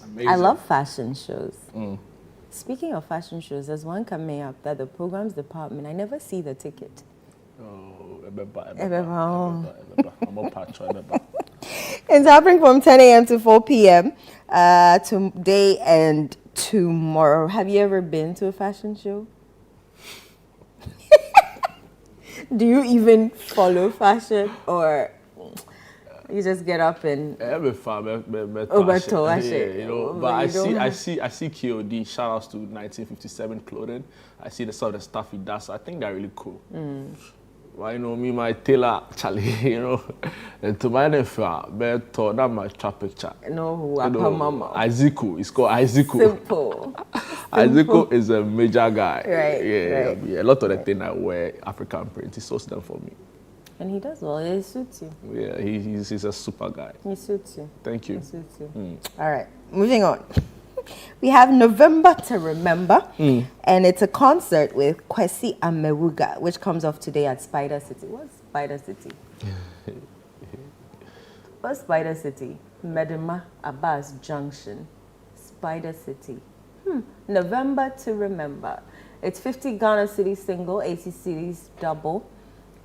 Amazing. I love fashion shows. Speaking of fashion shows, there's one coming up that the programs department, I never see the ticket. It's happening from 10 a.m. to 4 p.m. Today and tomorrow. Have you ever been to a fashion show? Do you even follow fashion or you just get up and but I see KOD, shout outs to 1957 clothing. I see the sort of stuff he does. I think they're really cool. Well, you know, me, my tailor, Charlie, you know, and to my nephew, that my trap picture. No, Isaac, it's called Isaac. Simple. Isaac is a major guy. Right. Yeah, a lot of the things I wear, African print, he sourced them for me. And he does well, he suits you. Yeah, he's a super guy. He suits you. Thank you. He suits you. All right, moving on. We have November to Remember, and it's a concert with Kwesi Amewuga, which comes off today at Spider City. What's Spider City? What's Spider City? Medema Abbas Junction, Spider City. November to Remember. It's 50 Ghana City single, 80 cities double.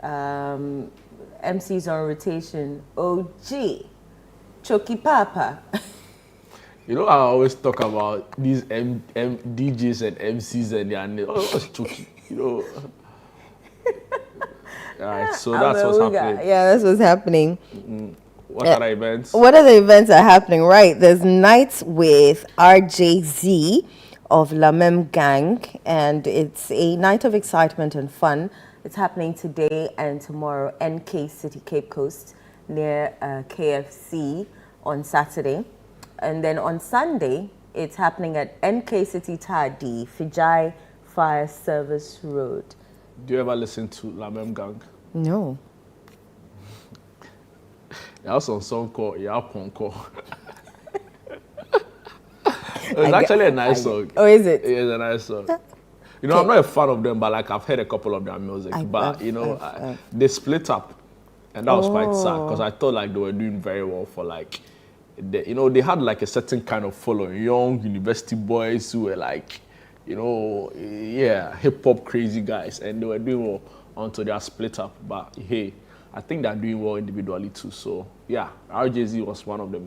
MCs on rotation. OG, Choki Papa. You know, I always talk about these DJs and MCs and their names. Oh, it's Choki, you know. All right, so that's what's happening. Yeah, that's what's happening. What other events? What other events are happening? Right, there's nights with RJZ of La Mem Gang, and it's a night of excitement and fun. It's happening today and tomorrow, NK City, Cape Coast, near KFC on Saturday. And then on Sunday, it's happening at NK City Tadi, Fijai Fire Service Road. Do you ever listen to La Mem Gang? No. There's a song called Yaponko. It's actually a nice song. Oh, is it? It is a nice song. You know, I'm not a fan of them, but like I've heard a couple of their music. They split up, and that was quite sad because I thought like they were doing very well for like, they had like a certain kind of following, young university boys who were like, hip hop crazy guys, and they were doing well until they are split up. But hey, I think they're doing well individually too. So yeah, RJZ was one of the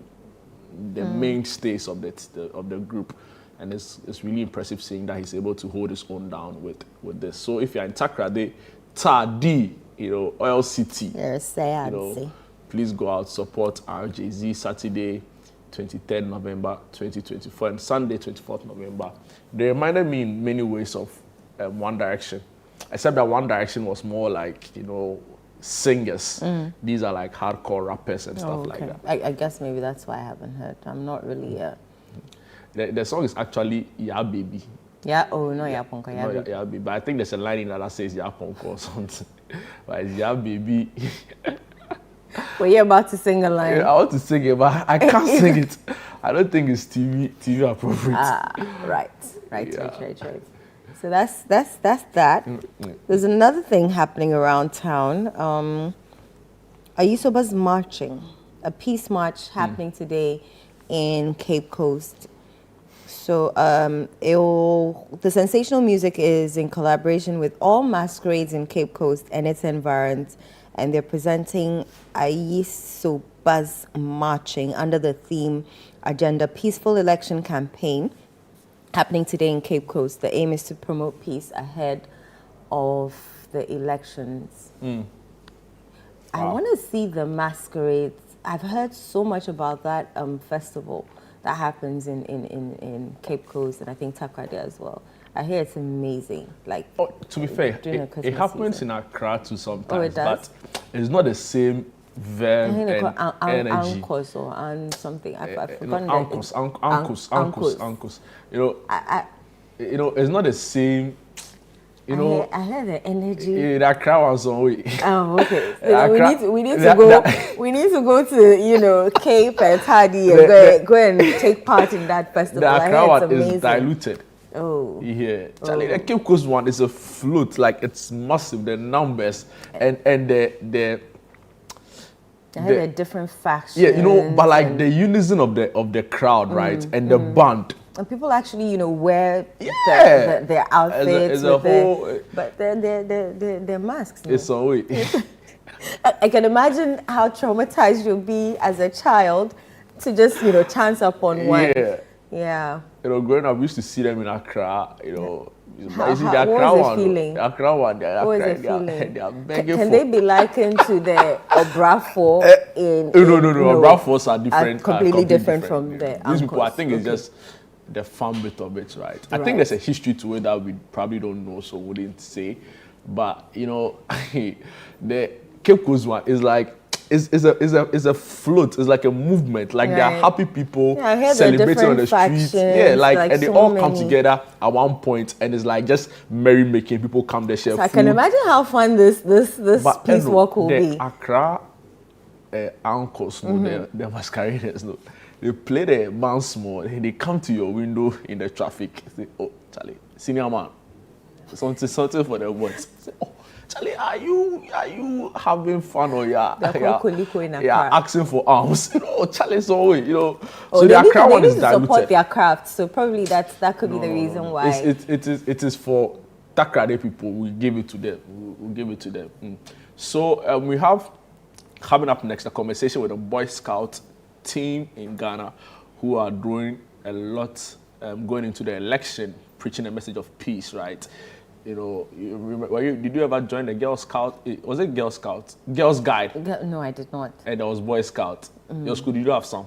mainstays of the group. And it's really impressive seeing that he's able to hold his own down with this. So if you're in Takrade, Tadi, Oil City, please go out, support RJZ Saturday, 23rd November 2024, and Sunday, 24th November. They reminded me in many ways of One Direction, except that One Direction was more like, singers. These are like hardcore rappers and stuff like that. I guess maybe that's why I haven't heard. I'm not really... The song is actually Ya Baby. Yeah, oh no, Ya Ponko, Ya Baby. Baby. Ya Baby. But I think there's a line in that says Ya Ponko or something. But it's Ya Baby. Well, you're about to sing a line. Yeah, I want to sing it, but I can't sing it. I don't think it's TV appropriate. Right. So that's that. There's another thing happening around town. Ayisoba's marching. A peace march happening today in Cape Coast. So the sensational music is in collaboration with all masquerades in Cape Coast and its environs, and they're presenting Ayisoba's marching under the theme Agenda Peaceful Election Campaign, happening today in Cape Coast. The aim is to promote peace ahead of the elections. I want to see the masquerades. I've heard so much about that festival that happens in Cape Coast, and I think Takrade as well. I hear it's amazing. Like, to be fair, it happens in Accra too sometimes, but it's not the same verve and energy. Uncles or something. I've forgotten uncles. You know, it's not the same. You know, I heard the energy. That crowd was on way. Oh, okay. So we need to go to Cape and Hardy and go and take part in that festival. The crowd is diluted. Oh. Yeah. Charlie, the Cape Coast one is a float, like it's massive, the numbers and the I had a different faction. Yeah, but like the unison of the crowd, right? And the band. And people actually, wear their outfits, but their masks. It's a way. I can imagine how traumatized you'll be as a child to just, chance upon one. Yeah. Growing up, we used to see them in Accra, What was the feeling? They are begging Can they be likened to the Obrafo in... No, Obrafos are different. Completely different from the These people, I think it's just the fun bit of it, right? I think there's a history to it that we probably don't know, so wouldn't say. But, the Cape Coast one is like, is a float. It's like a movement. Like there are happy people celebrating on the streets. Yeah, like and they all come together at one point, and it's like just merrymaking. People come there, share food. I can imagine how fun this peace walk will be. The Accra uncles, the masqueraders, they play the man small, and they come to your window in the traffic. Say, "Oh, Charlie, senior man, something for the boys." Say, "Oh, Charlie, are you having fun or asking for arms?" Charlie, so so the Accra one is diluted. They support their craft, so probably that could be the reason why. It is for Takrade people. We give it to them. We give it to them. So we have coming up next a conversation with a Boy Scout team in Ghana who are doing a lot going into the election, preaching a message of peace, right? You remember, did you ever join the Girl Scout? Was it Girl Scout? Girls Guide? No, I did not. And there was Boy Scout. Your school, did you have some?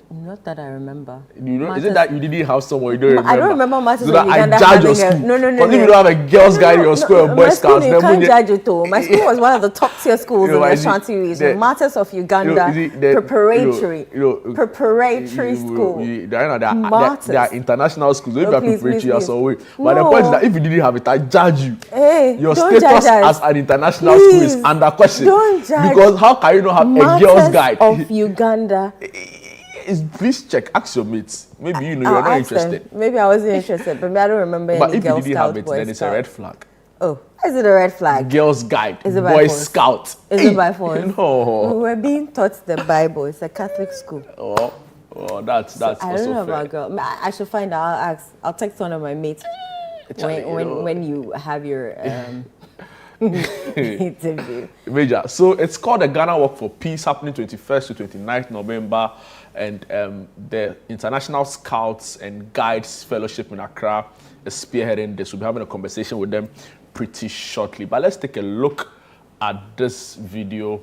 Not that I remember. Is it that you didn't have some or you don't remember? I don't remember Martins so I judge your school. No. Because if you don't have a Girls Guide in your school or Boy Scouts, you can't judge it though. My school was one of the top tier schools in the Ashanti region. Martyrs of Uganda, preparatory school. There are international schools. If you are preparatory, you're so way. But the point is that if you didn't have it, I judge you. Your status as an international school is under question. Don't judge. Because how can you not have a Girls Guide of Uganda? Please check, ask your mates. Maybe you're not interested. Maybe I wasn't interested, but I don't remember any Girl Scout. But if you didn't have it, then it's a red flag. Oh, is it a red flag? Girls Guide, Boy Scout. Is it by force? No. We were being taught the Bible. It's a Catholic school. Oh, that's I don't know fair. about girl. I should find out. I'll text one of my mates when you have your interview. Major. So it's called the Ghana Walk for Peace, happening 21st to 29th November. And the International Scouts and Guides Fellowship in Accra is spearheading this. We'll be having a conversation with them pretty shortly. But let's take a look at this video,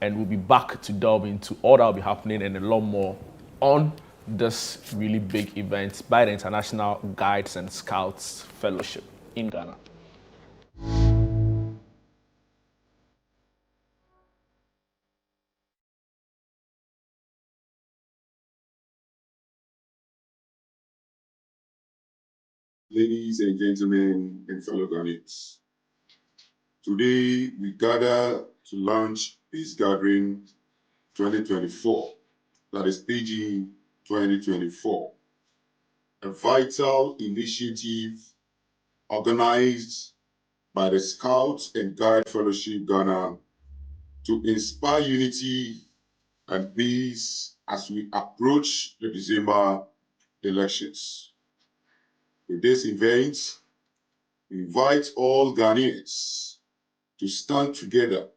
and we'll be back to delve into all that will be happening and a lot more on this really big event by the International Guides and Scouts Fellowship in Ghana. Ladies and gentlemen and fellow Ghanaians, today we gather to launch Peace Gathering 2024, that is PG 2024, a vital initiative organized by the Scouts and Guide Fellowship Ghana to inspire unity and peace as we approach the December elections. With this event, we invite all Ghanaians to stand together,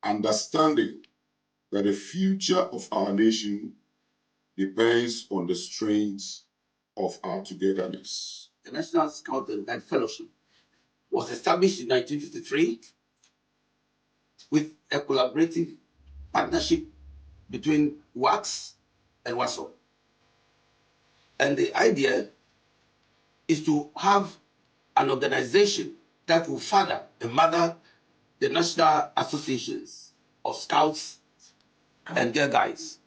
understanding that the future of our nation depends on the strength of our togetherness. The National Scout and Guide Fellowship was established in 1953 with a collaborative partnership between WACS and WASO. And the idea is to have an organization that will father and mother the national associations of scouts and girl guides.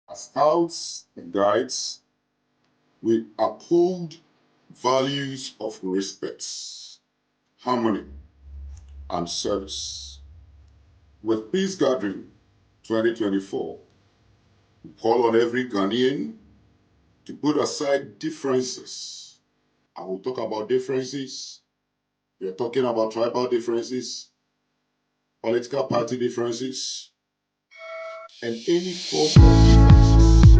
As scouts and guides, we uphold values of respect, harmony, and service. With Peace Gathering 2024, we call on every Ghanaian to put aside differences. I will talk about differences. We are talking about tribal differences, political party differences, and any form of differences.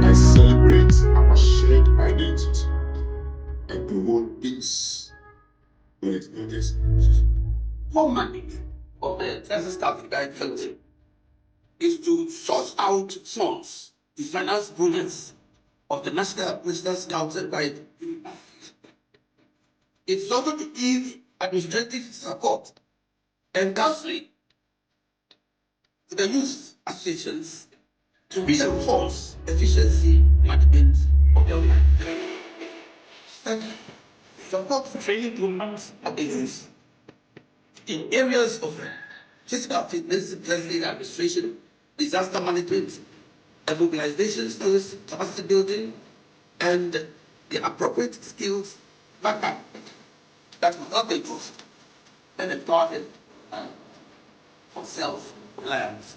I celebrate our shared identity and promote peace when it matters. One mandate of the Texas Staff Guide Fellowship is to source out funds to finance projects of the National Scouts and Guides. It's also to give administrative support and counseling to the youth associations to reinforce efficiency management of their work. And support training programs of the youth in areas of physical fitness, president administration, disaster management, and mobilization skills, capacity building, and the appropriate skills background that will help the youth and empower them for self-reliance.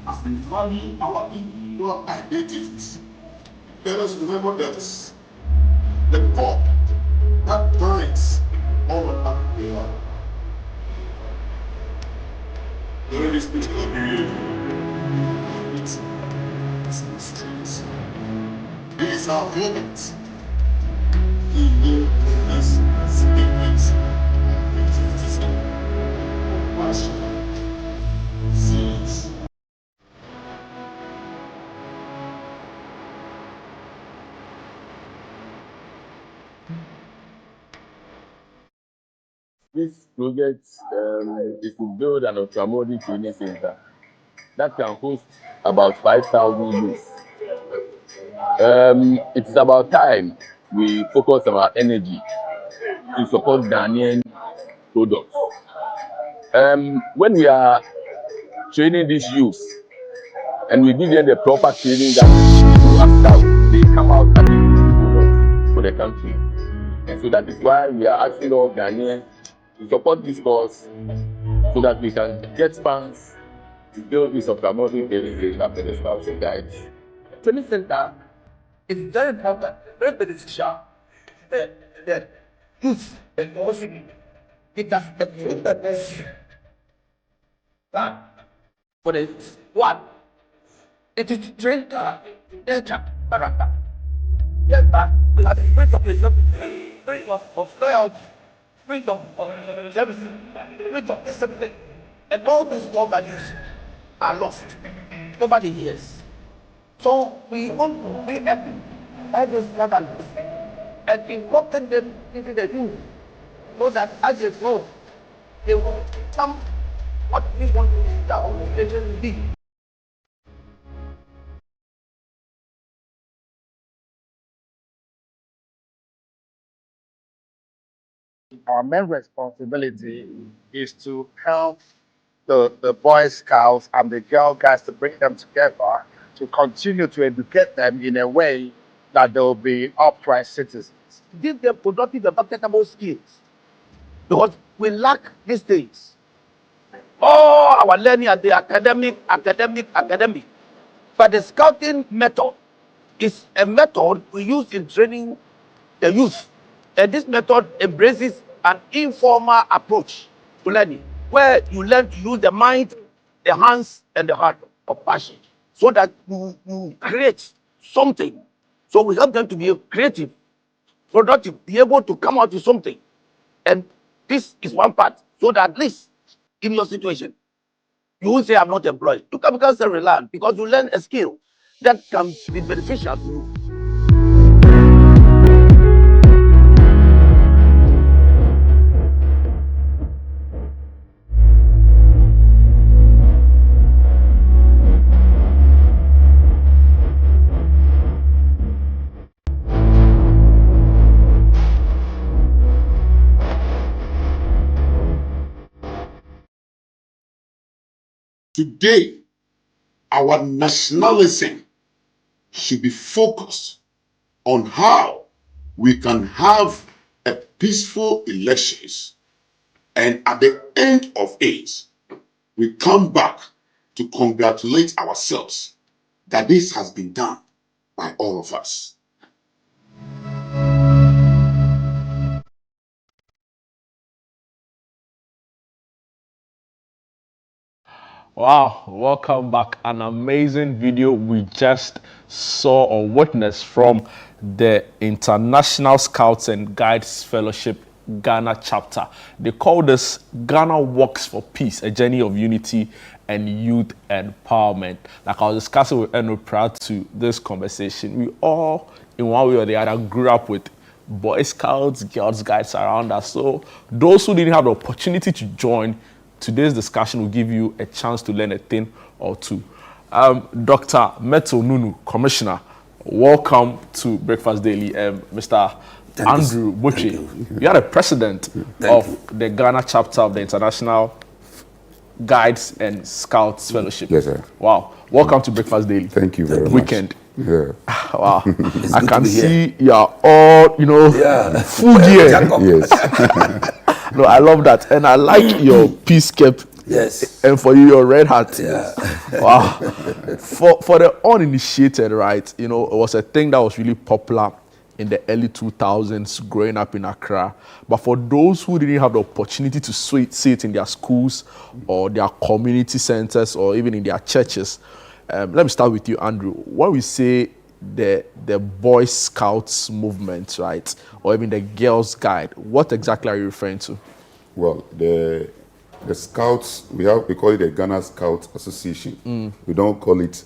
As we value our individual identities, let us remember that the God that binds all of us together. During this particular period, it's mysteries. These are moments. This statements, passion, seeds. This project is to build an ultramodern training center that can host about 5,000 youths. It's about time we focus our energy to support Ghanaian products. When we are training these youths and we give them the proper training that we do as scouts, they come out as products for the country. And so that is why we are asking all Ghanaians to support this cause so that we can get funds to build this ultramodern training center for the scouts and guides. Training center is very important, very beneficial. The youth and also it has the that for the one. It is trained nature character. Yes, but at the point of loyalty, point of service, point of discipline, and all these core values are lost. Nobody hears. So we want to be those values and incorporate them into the youth so that as they grow, they will become what we want the organization to be. Our main responsibility is to help the Boy Scouts and the Girl Guides to bring them together to continue to educate them in a way that they will be upright citizens. Give them productive and marketable skills. Because we lack these things. All our learning at the academic. But the scouting method is a method we use in training the youth. And this method embraces an informal approach to learning, where you learn to use the mind, the hands, and the heart of passion, so that you create something. So we help them to be creative, productive, be able to come out with something. And this is one part, so that at least in your situation, you won't say I'm not employed. You can become self-reliant because you learn a skill that can be beneficial to you. Today, our nationalism should be focused on how we can have a peaceful elections, and at the end of it, we come back to congratulate ourselves that this has been done by all of us. Wow, welcome back. An amazing video we just saw or witnessed from the International Scouts and Guides Fellowship Ghana chapter. They call this Ghana Walks for Peace, a journey of unity and youth empowerment. Like I was discussing with Eno prior to this conversation, we all, in one way or the other, grew up with Boy Scouts, Girls Guides around us. So those who didn't have the opportunity to join, today's discussion will give you a chance to learn a thing or two. Dr. Meto Nunu, Commissioner, welcome to Breakfast Daily. Mr. Andrew Butchie, you are the president of the Ghana chapter of the International Guides and Scouts Fellowship. Yes, sir. Wow. Welcome to Breakfast Daily. Thank you very much. Weekend. Yeah. Wow. I can see you are all, full gear. Yes. No, I love that. And I like your peace cap. Yes. And for you, your red hat. Yeah. Wow. For the uninitiated, right, it was a thing that was really popular in the early 2000s growing up in Accra. But for those who didn't have the opportunity to see it in their schools or their community centers or even in their churches, let me start with you, Andrew. When we say the Boy Scouts movement, right, or even the Girls Guide, what exactly are you referring to? Well, the Scouts, we call it the Ghana Scouts Association. We don't call it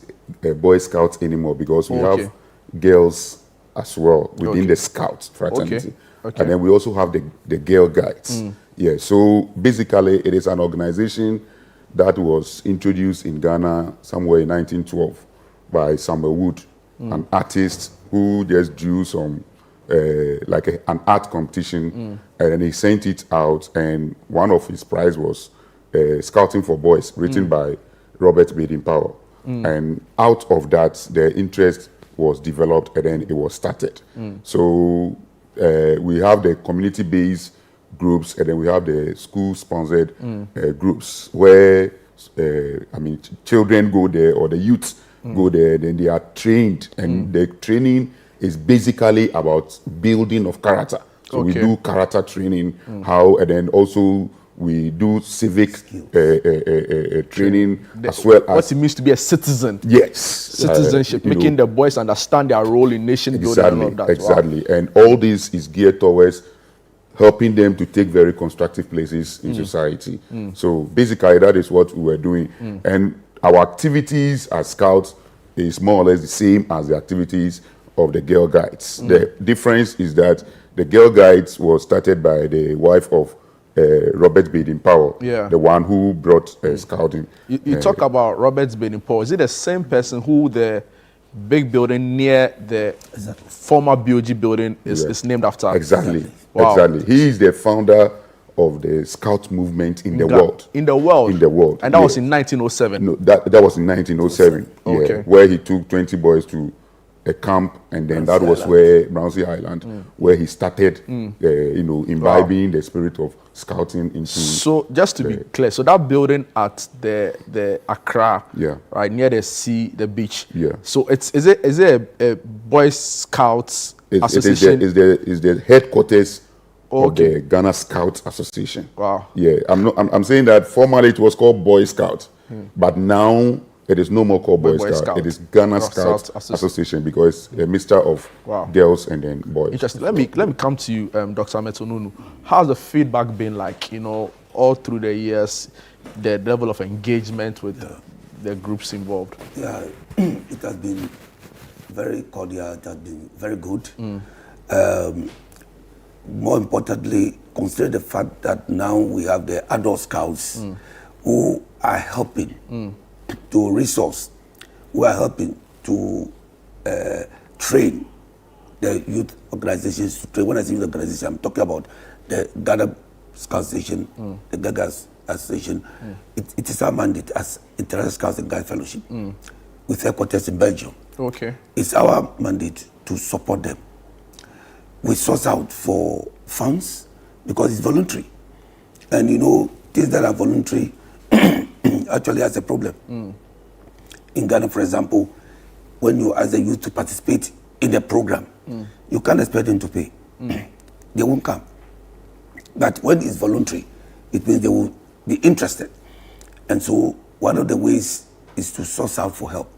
Boy Scouts anymore because we have girls as well within the Scouts fraternity. And then we also have the Girl Guides. Yeah, so basically it is an organization that was introduced in Ghana somewhere in 1912 by Samuel Wood, an artist who just drew some, an art competition, and then he sent it out, and one of his prize was Scouting for Boys, written by Robert Baden-Powell. And out of that, the interest was developed, and then it was started. So we have the community-based groups, and then we have the school-sponsored groups where, children go there or the youth go there, then they are trained, and the training is basically about building of character. So we do character training, and then also we do civic training as well as what it means to be a citizen. Yes, citizenship, making the boys understand their role in nation building and all of that. Exactly, wow. And all this is geared towards helping them to take very constructive places in society. So basically, that is what we were doing, and our activities as Scouts is more or less the same as the activities of the Girl Guides. The difference is that the Girl Guides was started by the wife of Robert Baden-Powell, the one who brought Scouting. You talk about Robert Baden-Powell. Is it the same person who the big building near the former BOG building is named after? Exactly. Wow. Exactly. He is the founder of the Scout movement in the world. In the world? In the world. And that was in 1907? No, that was in 1907. Where he took 20 boys to a camp, and then that was where Brownsea Island, where he started, imbibing the spirit of Scouting into. So just to be clear, so that building at the Accra, right near the sea, the beach. So is it a Boy Scouts association? It's the headquarters of the Ghana Scouts Association. Wow. Yeah, I'm saying that formerly it was called Boy Scout, but now it is no more called Boy Scout. It is Ghana Scouts Association because it's a mixture of girls and then boys. Interesting. Let me come to you, Dr. Meto Nunu. How's the feedback been like? All through the years, the level of engagement with the groups involved. Yeah, it has been very cordial. It has been very good. More importantly, consider the fact that now we have the adult scouts who are helping to resource, who are helping to train the youth organizations. When I say youth organization, I'm talking about the Ghana Scout Station, the Gagas Association, it is our mandate as International Scouts and Guides Fellowship with headquarters in Belgium. Okay. It's our mandate to support them. We source out for funds because it's voluntary. And you know, things that are voluntary actually has a problem. In Ghana, for example, when you ask the youth to participate in a program, you can't expect them to pay. They won't come. But when it's voluntary, it means they will be interested. And so one of the ways is to source out for help.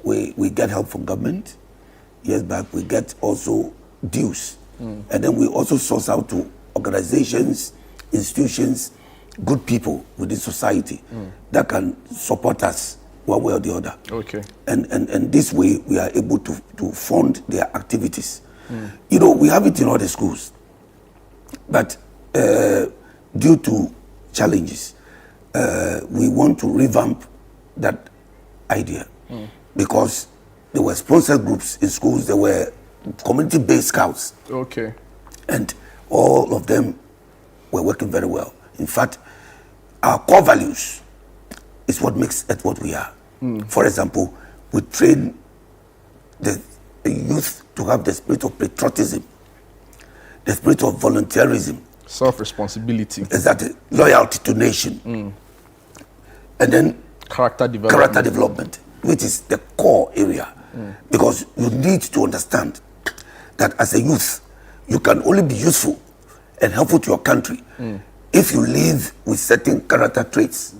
We get help from government. Years back, we get also dues. And then we also source out to organizations, institutions, good people within society that can support us one way or the other. Okay. And this way, we are able to fund their activities. You know, we have it in all the schools. But due to challenges, we want to revamp that idea because there were sponsored groups in schools, there were community-based scouts. Okay. And all of them were working very well. In fact, our core values is what makes it what we are. For example, we train the youth to have the spirit of patriotism, the spirit of volunteerism, self-responsibility, exactly, loyalty to nation, and then character development. Which is the core area. Because you need to understand that as a youth, you can only be useful and helpful to your country if you live with certain character traits.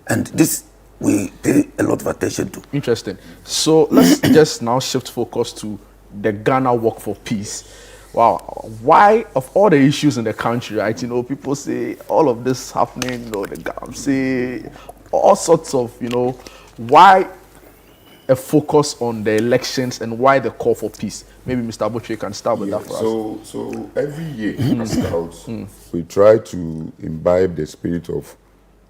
And this we pay a lot of attention to. Interesting. So let's just now shift focus to the Ghana Walk for Peace. Wow, why of all the issues in the country, right? You know, people say all of this happening, you know, the government say all sorts of, you know, why a focus on the elections and why the call for peace? Maybe Mr. Abotre can start with that for us. So every year as Scouts, we try to imbibe the spirit of,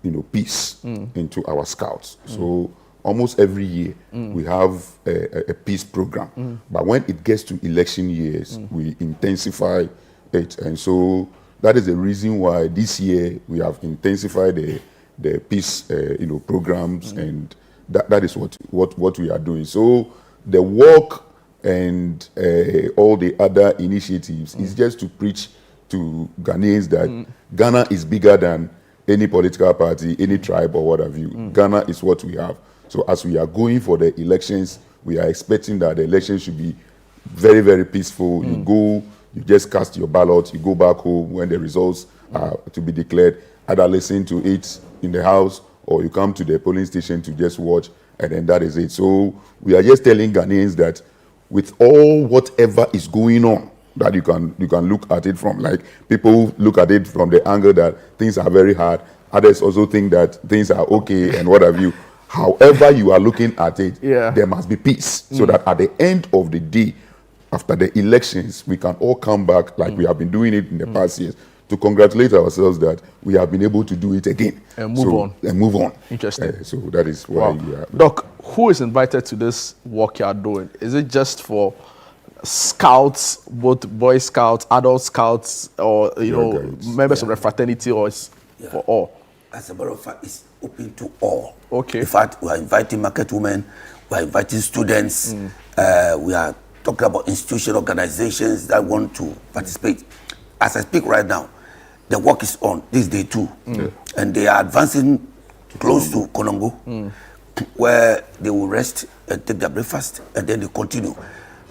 you know, peace into our Scouts. So almost every year we have a peace program. But when it gets to election years, we intensify it. And so that is the reason why this year we have intensified the peace you know, programs, and that is what we are doing. So the walk and all the other initiatives is just to preach to Ghanaians that Ghana is bigger than any political party, any tribe, or what have you. Ghana is what we have. So as we are going for the elections, we are expecting that the elections should be very, very peaceful. You go, you just cast your ballot, you go back home when the results are to be declared. Either listen to it in the house, or you come to the polling station to just watch, and then that is it. So we are just telling Ghanaians that with all whatever is going on, that you can look at it from, like, people look at it from the angle that things are very hard. Others also think that things are okay and what have you. However you are looking at it, there must be peace, so that at the end of the day, after the elections, we can all come back like we have been doing it in the past years, to congratulate ourselves that we have been able to do it again. And move on. Interesting. So that is why we are. Doc, who is invited to this walk you are doing? Is it just for Scouts, both Boy Scouts, adult Scouts, or members of the fraternity, or it's for all? As a matter of fact, it's open to all. Okay. In fact, we are inviting market women, we are inviting students, we are talking about institutional organizations that want to participate. As I speak right now, the work is on. This is day 2. And they are advancing close to Konongo, where they will rest and take their breakfast, and then they continue.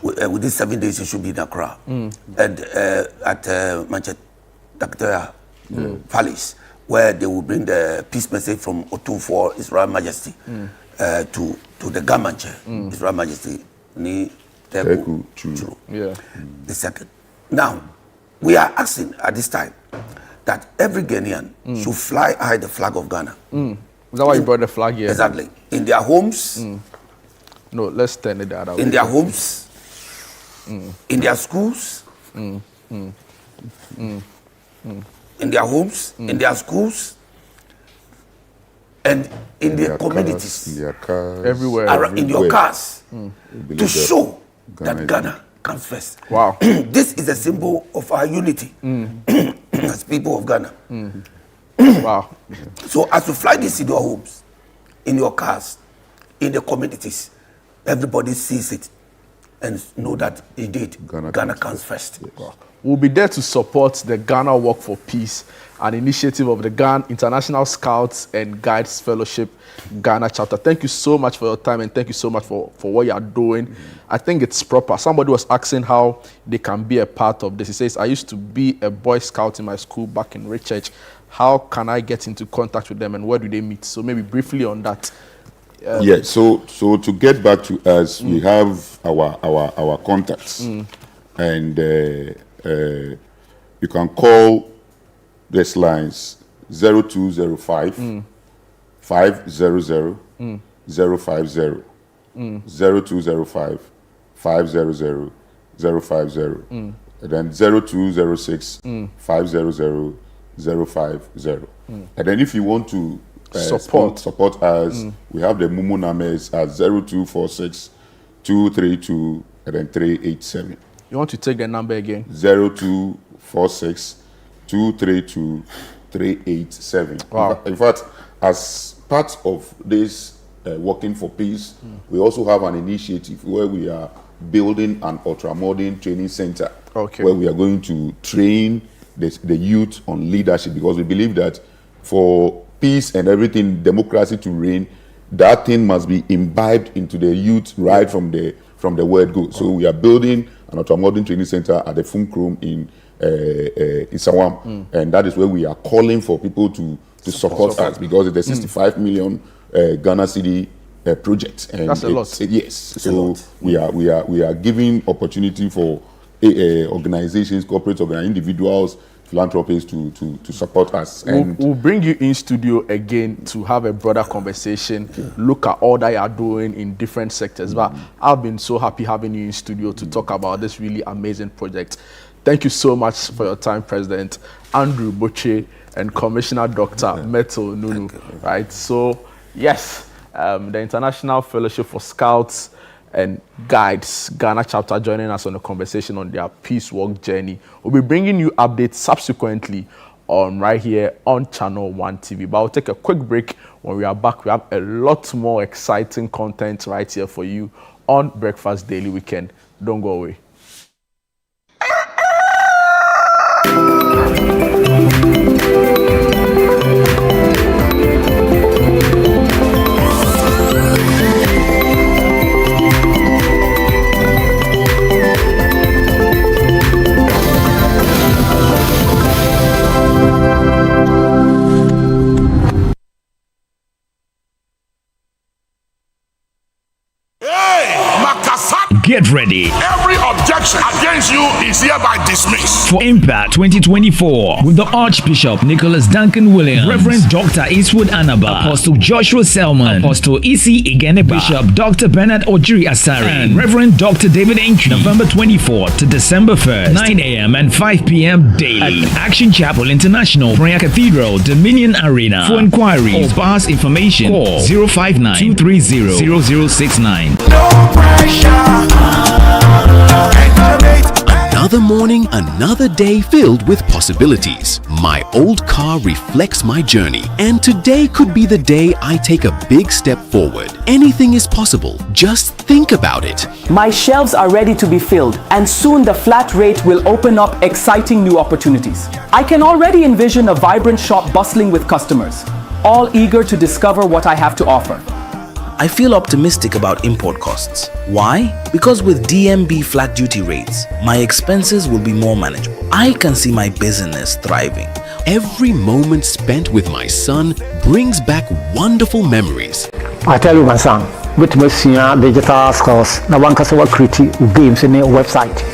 Within 7 days, they should be in Accra. And at Manchester Palace, where they will bring the peace message from Otu for His Royal Majesty to the Gamanche, His Royal Majesty, Ni Teku Churu, the second. Now, we are asking at this time that every Ghanaian should fly high the flag of Ghana. Is that why you brought the flag here? Exactly. In their homes. No, let's turn it the other way. In their homes. In their schools. In their homes. In their schools. And in their communities. In their cars. Everywhere. In your cars. To show that Ghana comes first. Wow. This is a symbol of our unity as people of Ghana. Wow. So as you fly this in your homes, in your cars, in the communities, everybody sees it and know that indeed Ghana comes first. Wow. We'll be there to support the Ghana Walk for Peace, an initiative of the Ghana International Scouts and Guides Fellowship Ghana chapter. Thank you so much for your time, and thank you so much for what you are doing. I think it's proper. Somebody was asking how they can be a part of this. He says, I used to be a Boy Scout in my school back in Richchurch. How can I get into contact with them, and where do they meet? So maybe briefly on that. So to get back to us, we have our contacts, and you can call this lines 0205 500 050, 0205 500 050, and then 0206 500 050. And then if you want to support us, we have the Mumu numbers at 0246 232 and then 387. You want to take the number again? 0246 232 387. Wow. In fact, as part of this Working for Peace, we also have an initiative where we are building an ultramodern training center, where we are going to train the youth on leadership, because we believe that for peace and everything, democracy to reign, that thing must be imbibed into the youth right from the word go. So we are building an ultramodern training center at the Funkrum in Sawam, and that is where we are calling for people to support us, because it's a 65 million Ghana city project. And that's a lot. Yes. So we are giving opportunity for organizations, corporate organizations, individuals, philanthropists to support us. And we'll bring you in studio again to have a broader conversation, look at all that you are doing in different sectors. But I've been so happy having you in studio to talk about this really amazing project. Thank you so much for your time, President Andrew Boche and Commissioner Dr. Metal Nunu. Right. So yes, the International Fellowship for Scouts and Guides Ghana chapter joining us on a conversation on their peace walk journey. We'll be bringing you updates subsequently on right here on Channel 1 TV. But I'll take a quick break. When we are back, we have a lot more exciting content right here for you on Breakfast Daily Weekend. Don't go away. Get ready. Every objection against you is hereby dismissed. For Impact 2024 with the Archbishop Nicholas Duncan Williams, Reverend Dr. Eastwood Anaba, Apostle Joshua Selman, Apostle Isi Igeneba, Bishop Dr. Bernard Ojiri Asari, and Reverend Dr. David Entry. November 24th to December 1st, 9 a.m. and 5 p.m. daily at Action Chapel International, Prayer Cathedral, Dominion Arena. For inquiries or pass information, call 059-230-0069. No pressure. Another morning, another day filled with possibilities. My old car reflects my journey, and today could be the day I take a big step forward. Anything is possible. Just think about it. My shelves are ready to be filled, and soon the flat rate will open up exciting new opportunities. I can already envision a vibrant shop bustling with customers, all eager to discover what I have to offer. I feel optimistic about import costs. Why? Because with DMB flat duty rates, my expenses will be more manageable. I can see my business thriving. Every moment spent with my son brings back wonderful memories. I tell you, my son, with my digital skills, now one can create games in a website.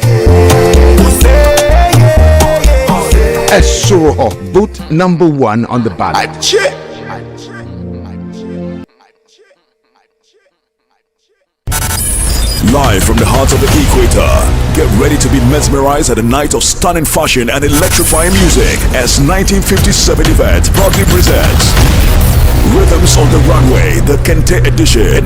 A show of both #1 on the ballot. Live from the heart of the equator, get ready to be mesmerized at a night of stunning fashion and electrifying music as 1957 event proudly presents Rhythms on the Runway, the Kente edition.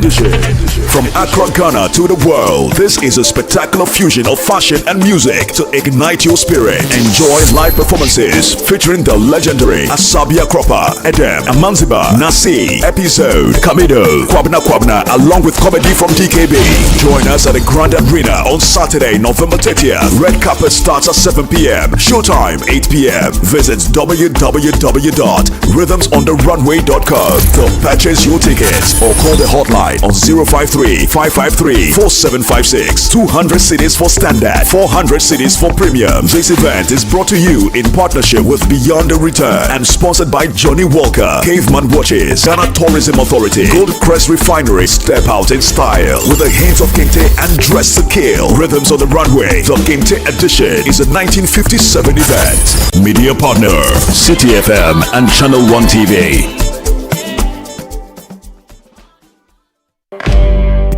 From Accra, Ghana to the world, this is a spectacular fusion of fashion and music to ignite your spirit. Enjoy live performances featuring the legendary Asabia Cropper, Edem, Amanziba, Nasi, Episode, Kamido, Kwabna, along with comedy from DKB. Join us at the Grand Arena on Saturday, November 30th. Red carpet starts at 7 p.m. Showtime 8 p.m. Visit www.rhythmsontherunway.com to purchase your tickets or call the hotline on 053-553-4756. 200 cities for standard, 400 cities for premium. This event is brought to you in partnership with Beyond the Return and sponsored by Johnny Walker, Caveman Watches, Ghana Tourism Authority, Gold Crest Refinery. Step out in style with a hint of Kente and dress to kill. Rhythms on the Runway, the Kente edition, is a 1957 event. Media partner, City FM and Channel 1 TV.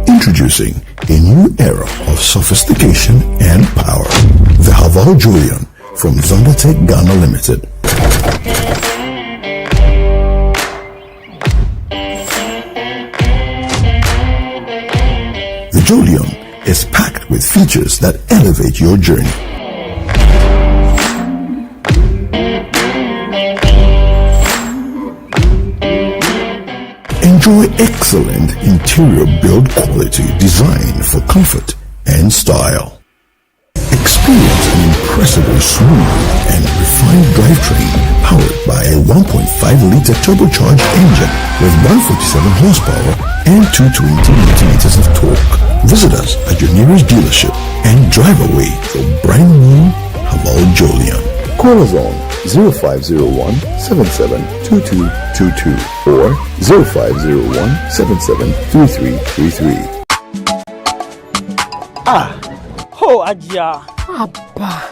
Introducing a new era of sophistication and power. The Haval Julian from Zondatech Ghana Limited. The Julian is packed with features that elevate your journey. Enjoy excellent interior build quality designed for comfort and style. Experience an impressively smooth and refined drivetrain powered by a 1.5-liter turbocharged engine with 147 horsepower and 220 Nm of torque. Visit us at your nearest dealership and drive away the brand new Haval Julian. Call us on 0501-772222 or 0501-773333. Oh, Ajia. Abba.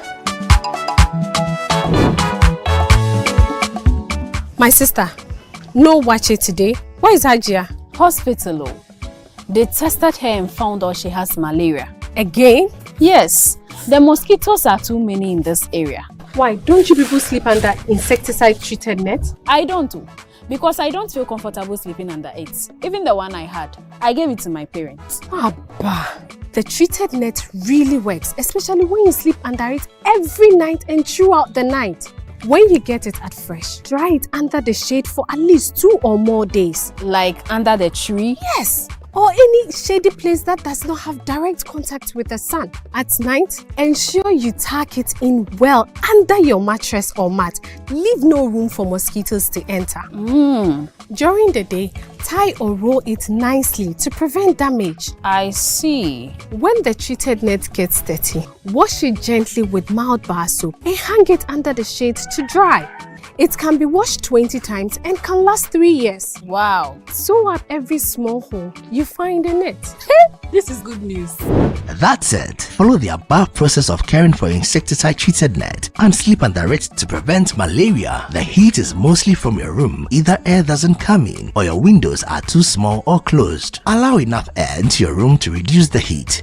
My sister, no watch it today. Where is Ajia? Hospital. They tested her and found out she has malaria. Again? Yes. The mosquitoes are too many in this area. Why? Don't you people sleep under insecticide-treated net? I don't do. Because I don't feel comfortable sleeping under it. Even the one I had, I gave it to my parents. Abba. The treated net really works, especially when you sleep under it every night and throughout the night. When you get it at fresh, dry it under the shade for at least 2 or more days. Like under the tree? Yes. Or any shady place that does not have direct contact with the sun. At night, ensure you tuck it in well under your mattress or mat. Leave no room for mosquitoes to enter. During the day, tie or roll it nicely to prevent damage. I see. When the treated net gets dirty, wash it gently with mild bar soap and hang it under the shade to dry. It can be washed 20 times and can last 3 years. Wow. Sew up every small hole you find in it. This is good news. That said, follow the above process of caring for insecticide-treated net and sleep under it to prevent malaria. The heat is mostly from your room. Either air doesn't come in or your windows are too small or closed. Allow enough air into your room to reduce the heat.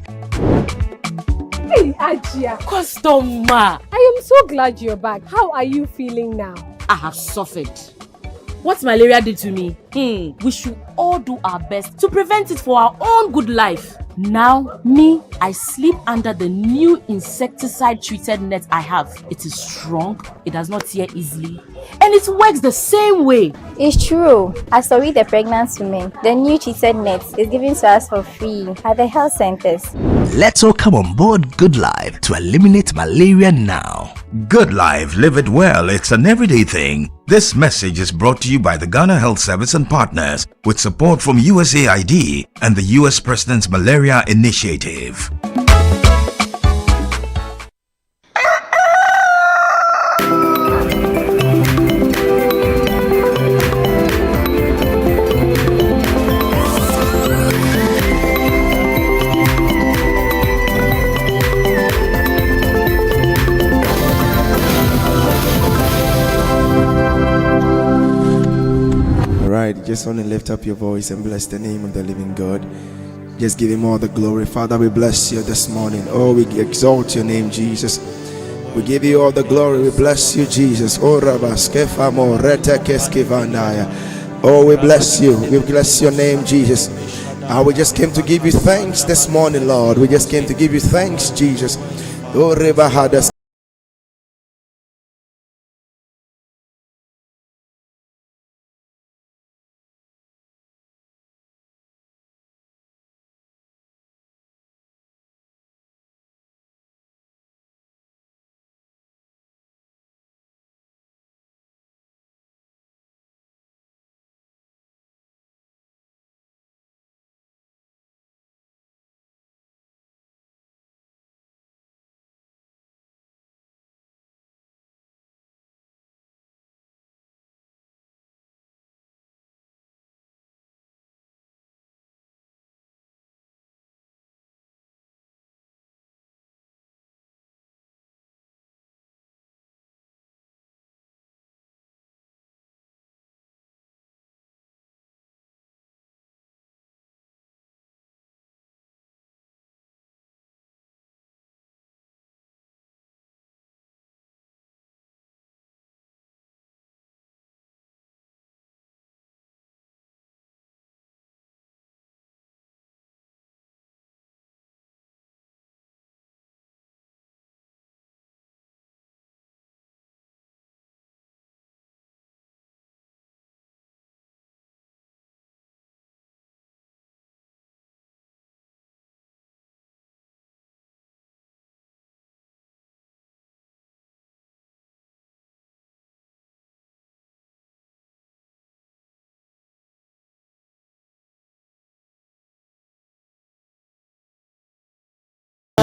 Hey, Ajia. Customer. I am so glad you're back. How are you feeling now? I have suffered. What malaria did to me, we should all do our best to prevent it for our own good life. Now, I sleep under the new insecticide-treated net I have. It is strong, it does not tear easily, and it works the same way. It's true. As for we the pregnant women, the new treated net is given to us for free at the health centers. Let's all come on board Good Life to eliminate malaria now. Good Life, live it well. It's an everyday thing. This message is brought to you by the Ghana Health Service and partners with support from USAID and the US President's Malaria Initiative. Just want to lift up your voice and bless the name of the living God. Just give him all the glory. Father, we bless you this morning. Oh, we exalt your name, Jesus. We give you all the glory. We bless you, Jesus. Oh, Rabba Skefamo Retekeskivandaya. Oh, we bless you. We bless your name, Jesus. We just came to give you thanks this morning, Lord. We just came to give you thanks, Jesus. Oh, River had us.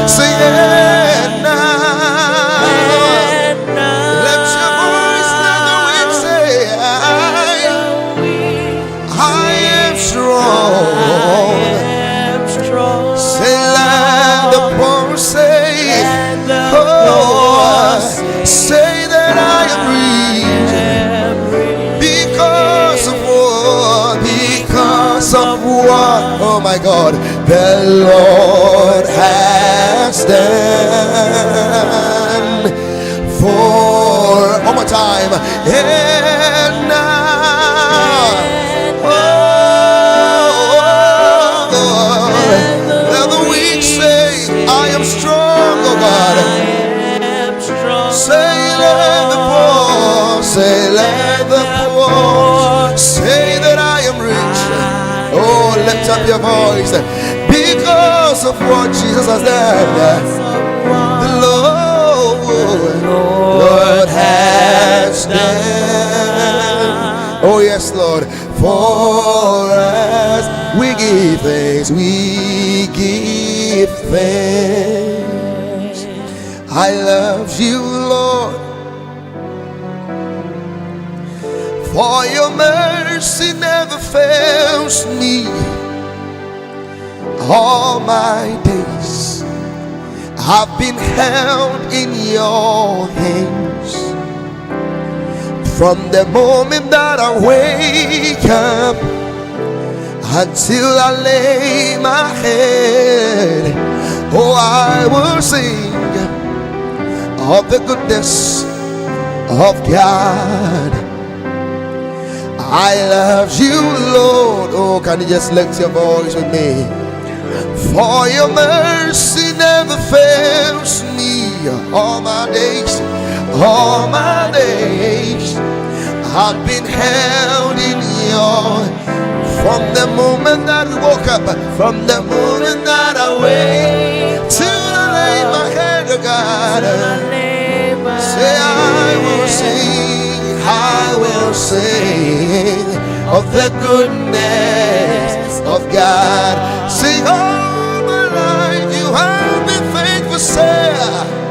Sing it now. Let your voice, let the wind say, I am strong. Say, let the poor say, oh, say that I am rich because of what? Because of what? Oh my God, the Lord has done for. One more time. And now, let the weak say, I am strong, oh God. Say, let the poor, say, let the poor say that I am rich. Oh, lift up your voice. Because of what Jesus has done, the Lord has done. Oh yes, Lord, for us we give thanks, we give thanks. I love you, Lord, for your mercy never fails me. All my days I've been held in your hands. From the moment that I wake up until I lay my head, oh, I will sing of the goodness of God. I love you, Lord. Oh, can you just lift your voice with me? For your mercy never fails me. All my days, all my days I've been held in your. From the moment that we woke up, from the moment that I wake till I lay my head, oh God, say I will sing of the goodness of God. Sing all my life you have been faithful, say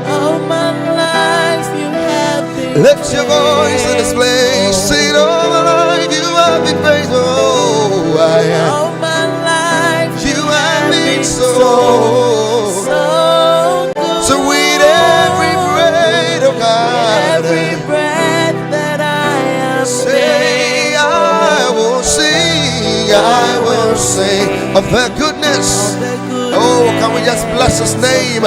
all my life you have been. Lift your voice in this place, sing all my life you have been faithful. Oh, all my life you have been so good. So with every breath, oh God, every breath that I am, say I will sing of the goodness. Oh, can we just bless his name?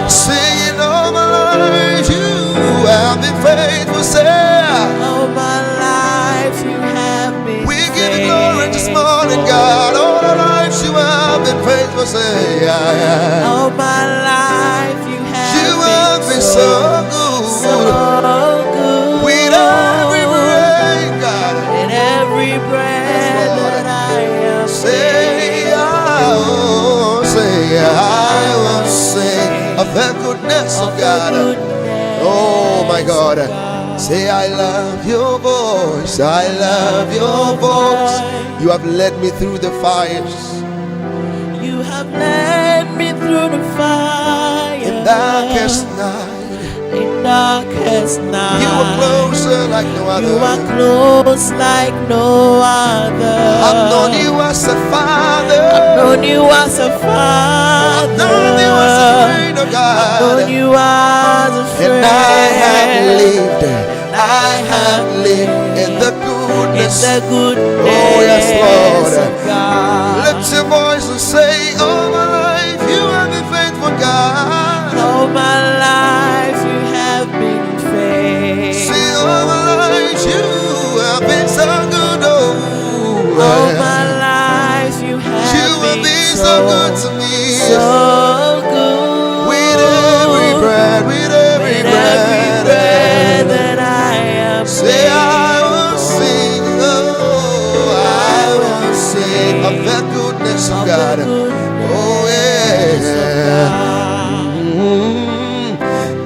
Singing all my life you have been faithful, say all my life you have been. We give been faithful, say, yeah. All my life you have been so good. So good. With every breath, God. With every breath that I am. Say, I will sing of the goodness of God. Oh my God. Say, I love your voice. I love your voice. You have led me through the fires. You have led me through the fire. In darkest night. In darkest night. You are closer like no other. You are close like no other. I've known you as a father. I've known you as a father. I've known you as a friend of God. I've known you as a friend. And I have lived in the goodness. In the goodness. Oh yes, Lord. Of God. Lift your voice and say, all my life you have been faithful, God. All my life you have been faithful. See, all my life you have been so good, oh. All my life you have been so good to me. So good. With every breath, with every breath that I am. Say, I will sing, oh, I will sing of the goodness of God. Oh yeah.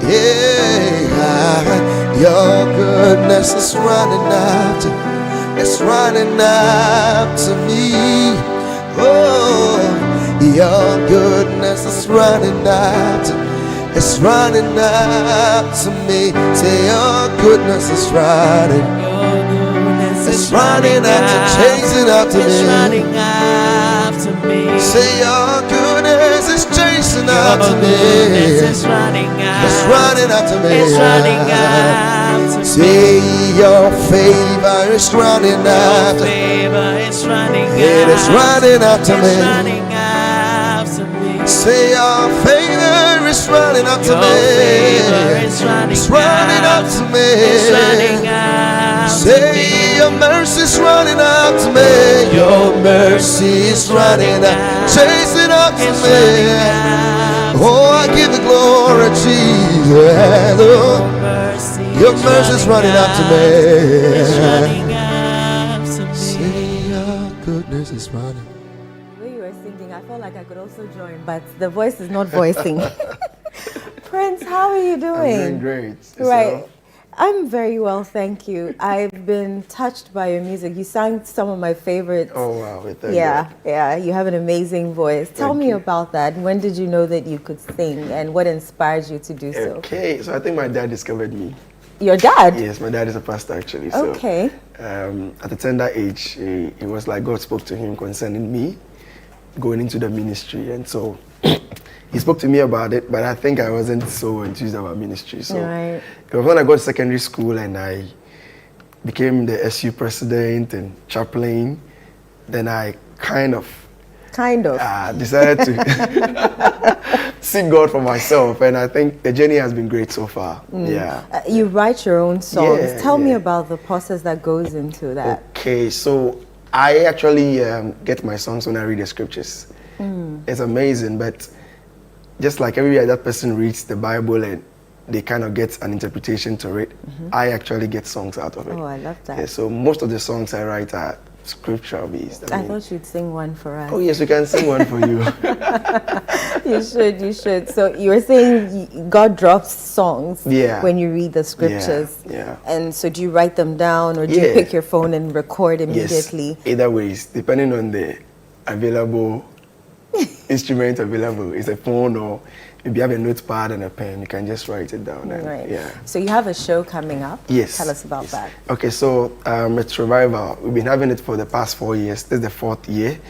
Yeah, your goodness is running after, it's running after me. Oh, your goodness is running after, it's running after me. Say your goodness is running, it's running after, chasing after me. It's running after me. Say your goodness is chasing after me. It's running after me. It's running after me. Say your favor is running after. It's running it is running after me. It's running after me. Say your favor is running after me. It's running after me. It's running after Say your mercy is running after me. Your mercy is running after, chasing after me. Oh, I give the glory, Jesus. Oh, your mercy is running after me. It's running after me. Say your goodness is running. The way you were singing, I felt like I could also join, but the voice is not voicing. Prince, how are you doing? I'm doing great. Right. I'm very well, thank you. I've been touched by your music. You sang some of my favorites. Oh, wow. Yeah. You have an amazing voice. Tell me about that. When did you know that you could sing, and what inspired you to do so? Okay, so I think my dad discovered me. Your dad? Yes, my dad is a pastor actually. So, okay. At a tender age, he was like God spoke to him concerning me going into the ministry, and so he spoke to me about it, but I think I wasn't so enthused about ministry. So right. It was when I got to secondary school and I became the SU president and chaplain, then I kind of decided to seek God for myself, and I think the journey has been great so far. Yeah. You write your own songs. Yeah, Tell me about the process that goes into that. Okay, so I actually get my songs when I read the scriptures. It's amazing, but just like every other person reads the Bible and they kind of get an interpretation to it, I actually get songs out of it. Oh, I love that. Yeah, so most of the songs I write are scripture based. I thought you'd sing one for us. Oh yes, we can sing one for you. You should. So you were saying God drops songs when you read the scriptures. Yeah. And so do you write them down, or do you pick your phone and record immediately? Yes, either ways, depending on the available instrument available. It's a phone, or if you have a notepad and a pen, you can just write it down. And, right. Yeah. So you have a show coming up. Yes. Tell us about that. Okay, so it's Revival. We've been having it for the past 4 years. This is the 4th year,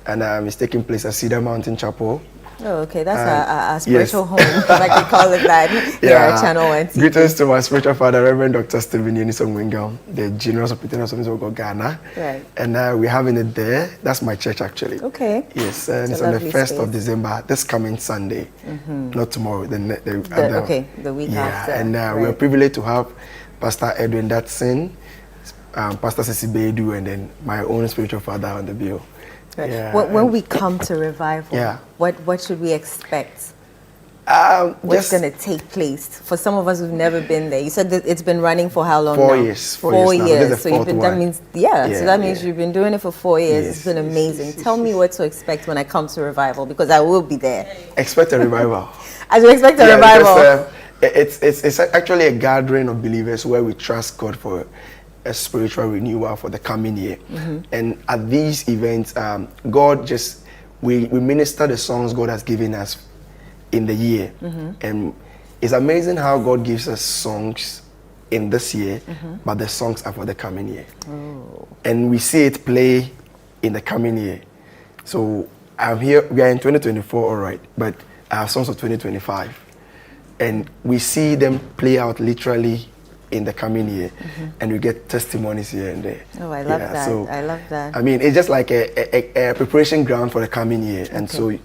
and it's taking place at Cedar Mountain Chapel. Oh, okay. That's a spiritual home, if I can call it that. Here at Channel 1 TV. Greetings to my spiritual father, Reverend Dr. Stephen Yenisong, the General Superintendent of Ghana. Right. And we're having it there. That's my church, actually. Okay. Yes, and it's on the 1st of December, this coming Sunday. Not tomorrow, the week after. And we're privileged to have Pastor Edwin Datson, Pastor Ceci Bedu, and then my own spiritual father on the bill. Right. Yeah, when we come to revival, yeah. what should we expect? What's going to take place? For some of us who've never been there, you said that it's been running for how long 4 now? years. 4 years. years. So that means that means you've been doing it for 4 years. It's been amazing. Tell me what to expect when I come to revival, because I will be there. Expect a revival. I do expect a revival. Because, it's actually a gathering of believers where we trust God for a spiritual renewal for the coming year. And at these events, God just we minister the songs God has given us in the year. And it's amazing how God gives us songs in this year, but the songs are for the coming year. And we see it play in the coming year. So I'm here, we are in 2024, all right, but I have songs of 2025. And we see them play out literally in the coming year, and we get testimonies here and there. Oh, I love that. So, I love that. I mean, it's just like a preparation ground for the coming year. And so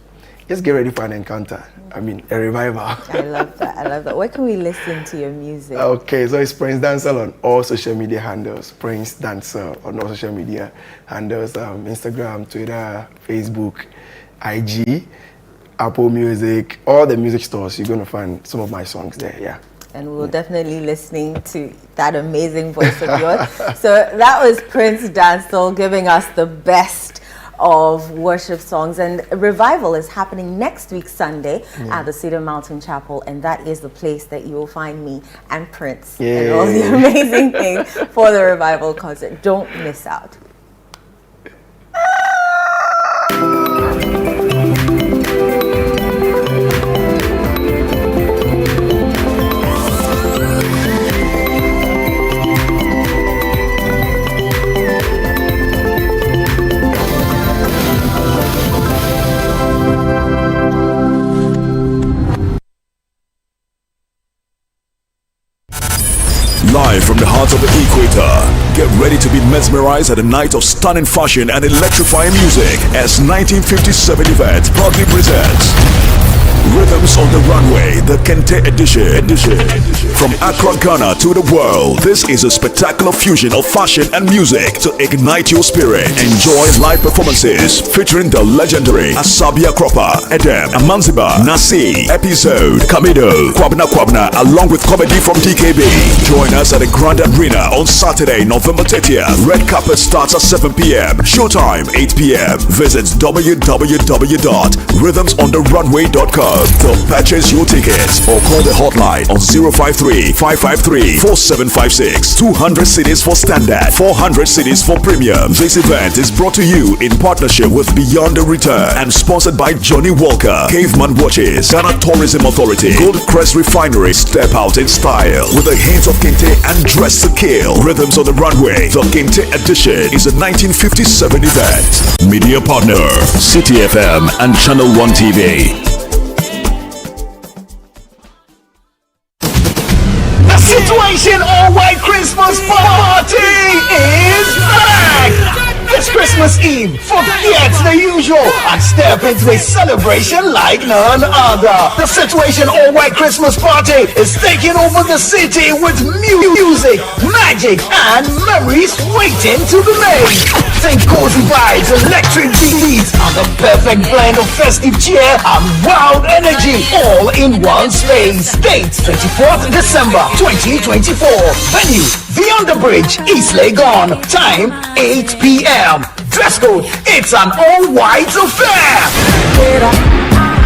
just get ready for an encounter. I mean, a revival. I love that. I love that. Where can we listen to your music? Okay, so it's Prince Dancer on all social media handles. Prince Dancer on all social media handles. Instagram, Twitter, Facebook, IG, Apple Music, all the music stores. You're going to find some of my songs there, yeah. And we'll definitely listening to that amazing voice of yours. So that was Prince Dancer giving us the best of worship songs, and revival is happening next week Sunday at the Cedar Mountain Chapel, and that is the place that you will find me and Prince and all the amazing things for the revival concert. Don't miss out. Live from the heart of the equator, get ready to be mesmerized at a night of stunning fashion and electrifying music as 1957 event proudly presents Rhythms on the Runway, the Kente edition. From Accra, Ghana to the world, this is a spectacular fusion of fashion and music to ignite your spirit. Enjoy live performances featuring the legendary Asabia Cropper, Edem, Amanziba, Nasi, Episode, Kamido, Kwabna, along with comedy from DKB. Join us at the Grand Arena on Saturday, November 30th. Red carpet starts at 7 p.m. Showtime 8 p.m. Visit www.rhythmsontherunway.com to purchase your tickets or call the hotline on 053-553-4756. 200 cities for standard, 400 cities for premium. This event is brought to you in partnership with Beyond the Return and sponsored by Johnny Walker, Caveman Watches, Ghana Tourism Authority, Gold Crest Refinery. Step out in style with a hint of Kente and dress to kill. Rhythms on the Runway, the Kente edition, is a 1957 event. Media partner, City FM and Channel 1 TV. Situation All White Christmas Party is back! It's Christmas Eve. Forget the usual and step into a celebration like none other. The Situation All White Christmas Party is taking over the city with music, magic, and memories waiting to be made. Think cozy vibes, electric beats, and the perfect blend of festive cheer and wild energy all in one space. Date 24th December 2024. Venue Beyond the Bridge, East Legon. Time 8 p.m. Dress code, it's an all-white affair.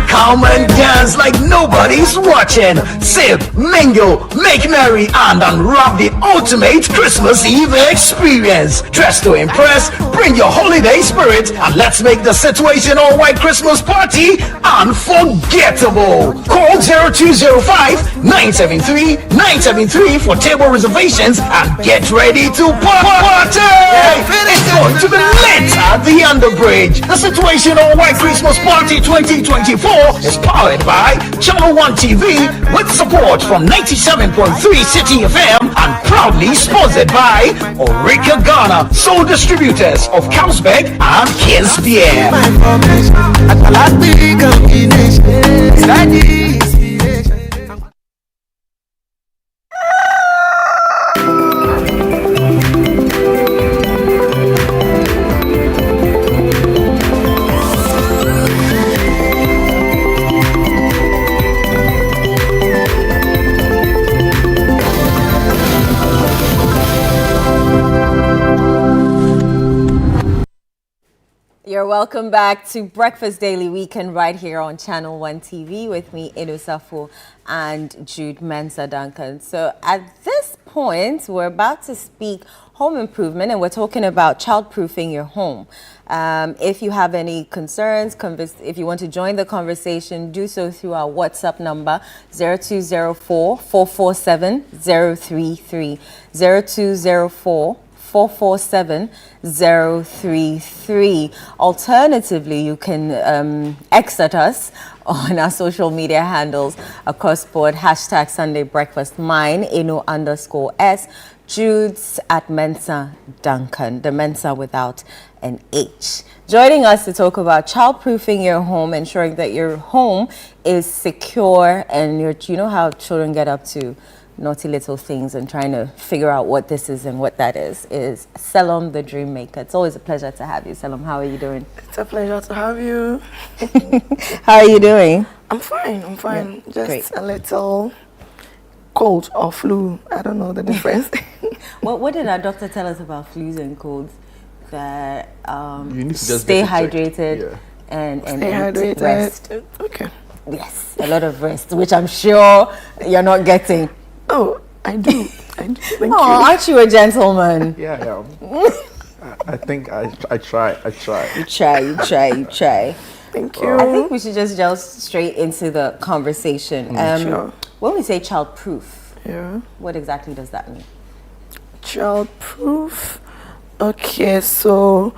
Come and dance like nobody's watching. Sip, mingle, make merry, and unwrap the ultimate Christmas Eve experience. Dress to impress, bring your holiday spirit, and let's make the Situation All White Christmas Party unforgettable. Call 0205-973-973 for table reservations and get ready to party. It's going to be lit at the Underbridge. The Situation All White Christmas Party 2024 is powered by Channel 1 TV with support from 97.3 City FM and proudly sponsored by Orica Ghana, sole distributors of Carlsberg and King's Beer. welcome back to Breakfast Daily Weekend right here on Channel 1 TV with me, Safo, and Jude Mensa Duncan. So at this point, we're about to speak home improvement, and we're talking about child-proofing your home. If you have any concerns, if you want to join the conversation, do so through our WhatsApp number 0204-447-033. 0204-447-033. Alternatively, you can exit us on our social media handles across board, hashtag Sunday Breakfast, mine, _S, Jude's at Mensa Duncan, the Mensa without an H. Joining us to talk about child-proofing your home, ensuring that your home is secure, and you know how children get up to naughty little things and trying to figure out what this is and what that is Selom the Dream Maker. It's always a pleasure to have you, Selom. How are you doing? It's a pleasure to have you. How are you doing? I'm fine. Yeah, just great. A little cold or flu. I don't know the difference. What did our doctor tell us about flus and colds? That you need to just stay hydrated and rest. Okay. Yes, a lot of rest, which I'm sure you're not getting. Oh, I do. Thank you. Aren't you a gentleman? Yeah. I think I try. You try. Thank you. I think we should just jump straight into the conversation. Sure. When we say child-proof, what exactly does that mean? Child-proof. Okay, so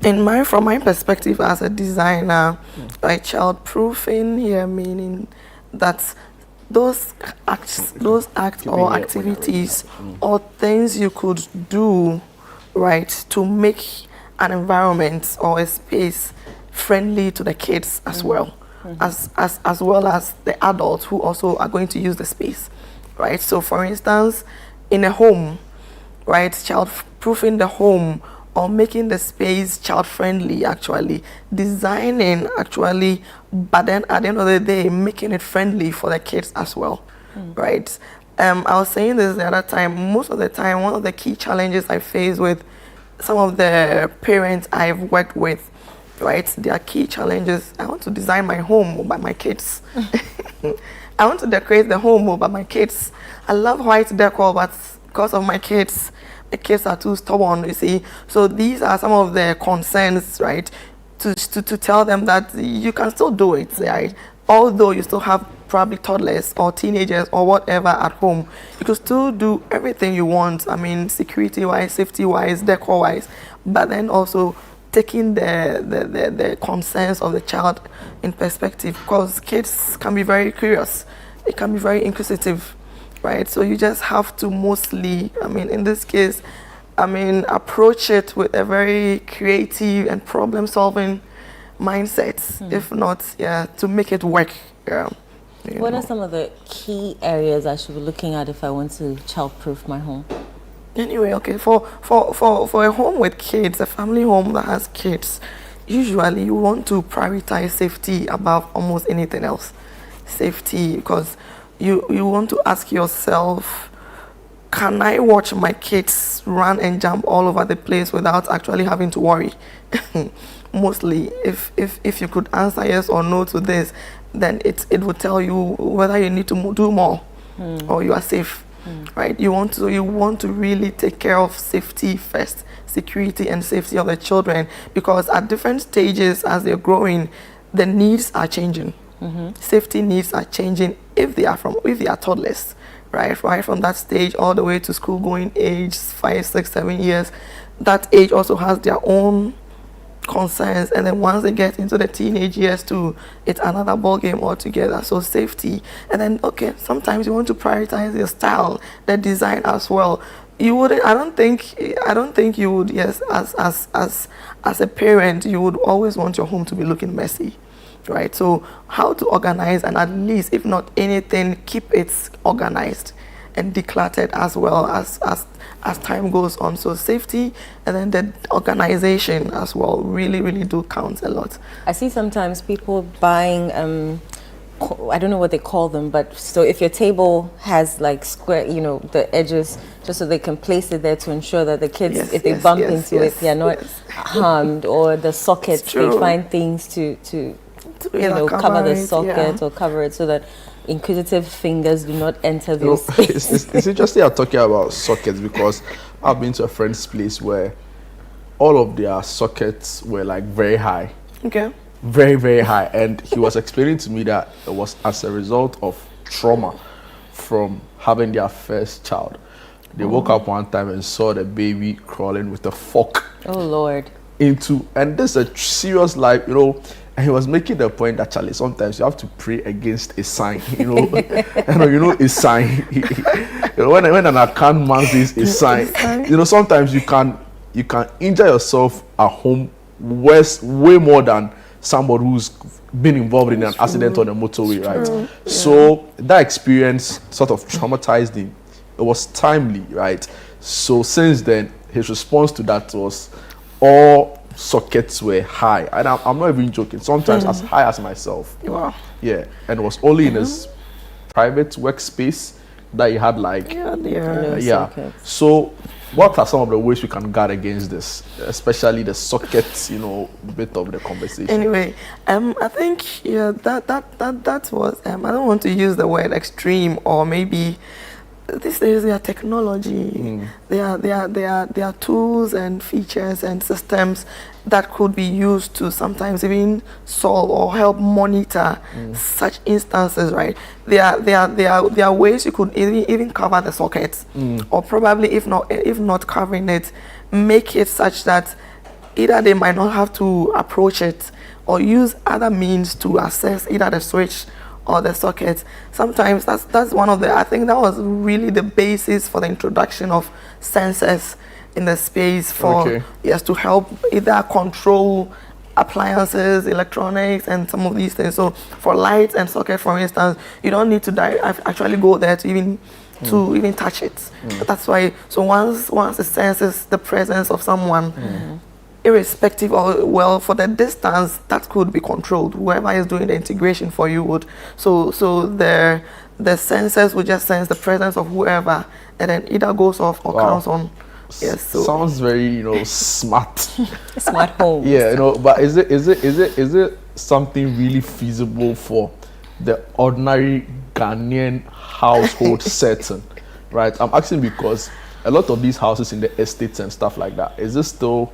from my perspective as a designer, by child-proofing here meaning that those acts or activities or things you could do, right, to make an environment or a space friendly to the kids as well, as well as the adults who also are going to use the space, right? So for instance, in a home, right, child-proofing the home or making the space child-friendly, actually designing but then at the end of the day making it friendly for the kids as well, right? I was saying this the other time, most of the time one of the key challenges I face with some of the parents I've worked with, right, their key challenges: I want to design my home by my kids. I want to decorate the home by my kids. I love white decor, but because of my kids are too stubborn, you see. So these are some of the concerns, right, to tell them that you can still do it, right? Although you still have probably toddlers or teenagers or whatever at home, you can still do everything you want. I mean, security-wise, safety-wise, decor-wise, but then also taking the concerns of the child in perspective, because kids can be very curious, they can be very inquisitive, right? So you just have to mostly, in this case, approach it with a very creative and problem-solving mindset, if not, to make it work. What are some of the key areas I should be looking at if I want to child-proof my home? Anyway, okay, for a home with kids, a family home that has kids, usually you want to prioritize safety above almost anything else. Safety, because you want to ask yourself, can I watch my kids run and jump all over the place without actually having to worry? Mostly, if you could answer yes or no to this, then it would tell you whether you need to do more or you are safe, right? You want to really take care of safety first, security and safety of the children, because at different stages as they're growing, the needs are changing. Safety needs are changing if they are toddlers, right from that stage all the way to school going age, 5, 6, 7 years. That age also has their own concerns, and then once they get into the teenage years too, it's another ball game altogether. So safety, and then sometimes you want to prioritize your style, the design as well. You wouldn't, I don't think you would, yes, as a parent, you would always want your home to be looking messy, right? So how to organize, and at least, if not anything, keep it organized and decluttered as well as time goes on. So safety and then the organization as well really do count a lot. I see sometimes people buying I don't know what they call them, but so if your table has like square, the edges, just so they can place it there to ensure that the kids, if they bump into it, they're not harmed, or the sockets, they find things to cover the socket or cover it so that inquisitive fingers do not enter those spaces. It's interesting you're talking about sockets, because I've been to a friend's place where all of their sockets were like very high. Okay. Very, very high. And he was explaining to me that it was as a result of trauma from having their first child. They woke up one time and saw the baby crawling with a fork. Oh Lord. And this is a serious life, and he was making the point that, Charlie, sometimes you have to pray against a sign, a sign. When an account man says a sign, sometimes you can injure yourself at home way more than somebody who's been involved in an accident on a motorway, right? So that experience sort of traumatized him. It was timely, right? So since then, his response to that was all sockets were high, and I'm not even joking, sometimes as high as myself. Wow. Yeah, and it was only in his private workspace that he had sockets. So what are some of the ways we can guard against this, especially the sockets, bit of the conversation? Anyway, I think that was I don't want to use the word extreme, or maybe these days they are technology. They are tools and features and systems that could be used to sometimes even solve or help monitor such instances, right? There are ways you could even cover the sockets, or probably if not covering it, make it such that either they might not have to approach it, or use other means to access either the switch or the socket. Sometimes that's one of I think that was really the basis for the introduction of sensors in the space to help either control appliances, electronics, and some of these things. So for lights and socket, for instance, you don't need to actually go there to even touch it. That's why. So once it senses the presence of someone, irrespective of, for the distance, that could be controlled. Whoever is doing the integration for you would. So the sensors would just sense the presence of whoever, and then either goes off or counts on. Yes. So sounds very smart. Smart home. Yeah, but is it something really feasible for the ordinary Ghanaian household setting? Right. I'm asking because a lot of these houses in the estates and stuff like that, is it still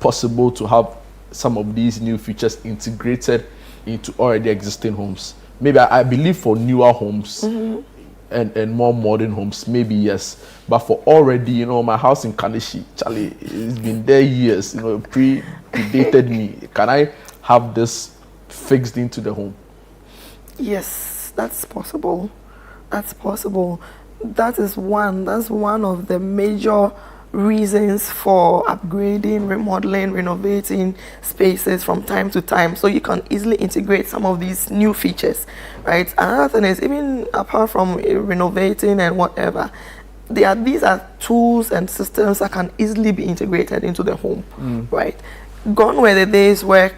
possible to have some of these new features integrated into already existing homes? Maybe I believe for newer homes and more modern homes, maybe yes. But for already, my house in Kanishi, Charlie, it's been there years, predated me. Can I have this fixed into the home? Yes, that's possible. That's possible. That's one of the major reasons for upgrading, remodeling, renovating spaces from time to time, so you can easily integrate some of these new features, right? Another thing is, even apart from renovating and whatever, these are tools and systems that can easily be integrated into the home, right? Gone were the days where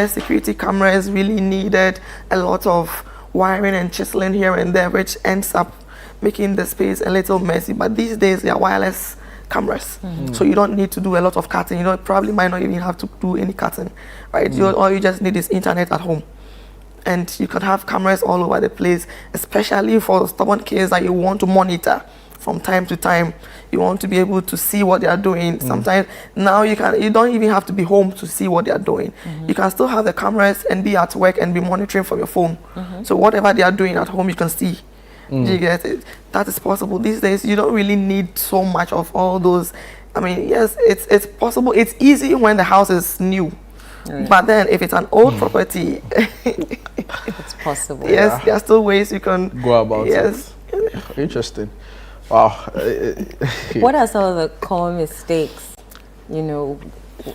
security cameras really needed a lot of wiring and chiseling here and there, which ends up making the space a little messy. But these days they are wireless cameras, so you don't need to do a lot of cutting. Probably might not even have to do any cutting, right? All you just need is internet at home, and you can have cameras all over the place, especially for stubborn kids that you want to monitor from time to time. You want to be able to see what they are doing. Sometimes now you don't even have to be home to see what they are doing. You can still have the cameras and be at work and be monitoring from your phone. So whatever they are doing at home, you can see. You get it? That is possible. These days, you don't really need so much of all those. I mean, yes, it's possible. It's easy when the house is new. But then if it's an old property, it's possible. Yes, there are still ways you can go about it. Interesting. Wow. What are some of the common mistakes,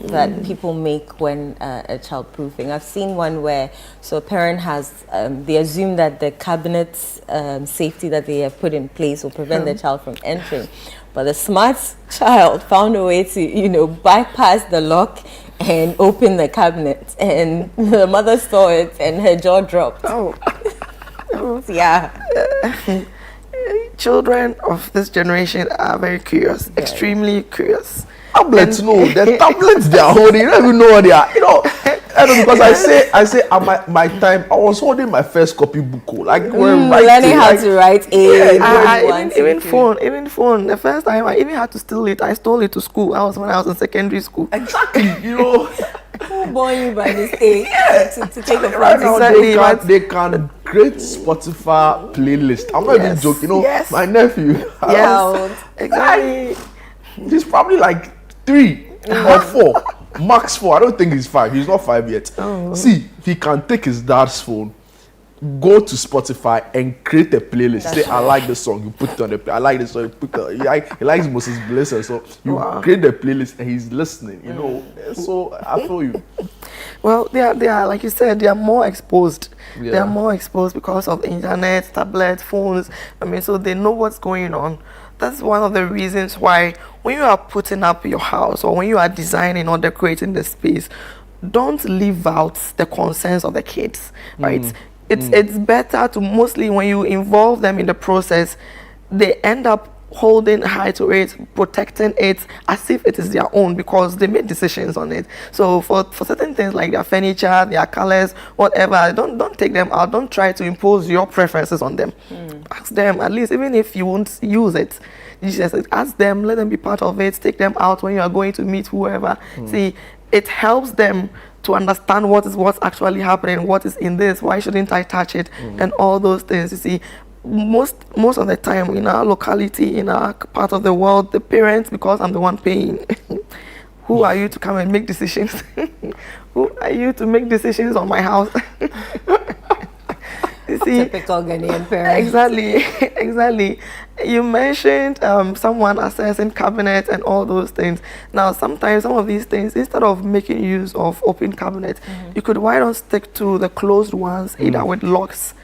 that people make when a child proofing? I've seen one where a parent has they assume that the cabinet's safety that they have put in place will prevent the child from entering, but the smart child found a way to bypass the lock and open the cabinet, and the mother saw it and her jaw dropped. Children of this generation are very curious, extremely curious. Tablets, no, the tablets they are holding, you don't even know what they are. You know, I don't know, because I say at my time I was holding my first copybook, like learning how to write even phone. The first time I even had to steal it. I stole it to school. When I was in secondary school. Exactly, you know. Who born you by mistake to take a right now, they can create Spotify playlist. I'm not even joking. You know, my nephew. Exactly. He's probably like 3 or 4, max 4. I don't think he's 5. He's not 5 yet. See, he can take his dad's phone, go to Spotify and create a playlist. Say, I like the song, you put it on the I like the song, you put it on. He likes Moses Blesser, so you create the playlist and he's listening, you know. So I feel you. Well, they are like you said, they are more exposed. They are more exposed because of the internet, tablets, phones. I mean, so they know what's going on. That's one of the reasons why when you are putting up your house or when you are designing or decorating the space, don't leave out the concerns of the kids, right? It's better to mostly when you involve them in the process, they end up holding high to it, protecting it as if it is their own because they made decisions on it. So for certain things like their furniture, their colors, whatever, don't take them out. Don't try to impose your preferences on them. Ask them, at least even if you won't use it, you just ask them, let them be part of it, take them out when you are going to meet whoever. See, it helps them to understand what's actually happening, what is in this, why shouldn't I touch it, and all those things. You see, most of the time in our locality, in our part of the world, the parents, because I'm the one paying, who are you to come and make decisions? Who are you to make decisions on my house? You see, typical Ghanaian parents. Exactly. You mentioned someone assessing cabinets and all those things. Now, sometimes some of these things, instead of making use of open cabinets, you could why don't stick to the closed ones, either with locks,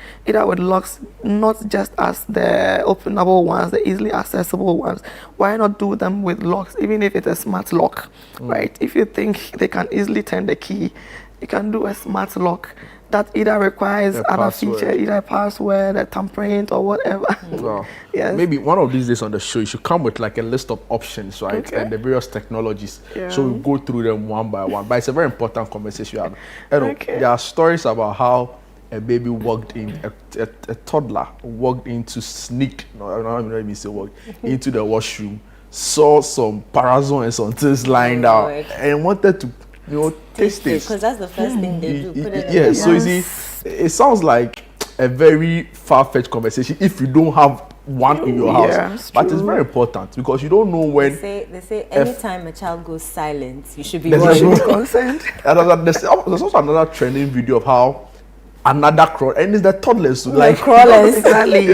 not just as the openable ones, the easily accessible ones. Why not do them with locks, even if it's a smart lock, right? If you think they can easily turn the key, you can do a smart lock that either requires other feature, either a password, a thumbprint, or whatever. Wow. Yes. Maybe one of these days on the show, you should come with like a list of options, right? Okay. And the various technologies. Yeah. So we go through them one by one. But it's a very important conversation. There are stories about how a baby walked in, a toddler walked in to sneak, into the washroom, saw some parazone and some things lying down, and wanted to, taste it. Because that's the first thing they do. Put it so you see, it sounds like a very far-fetched conversation if you don't have one in your house. But it's very important because you don't know when. They say anytime a child goes silent, you should be concerned. There's also another trending video of how another crawl, and it's the toddlers crawlers. Exactly.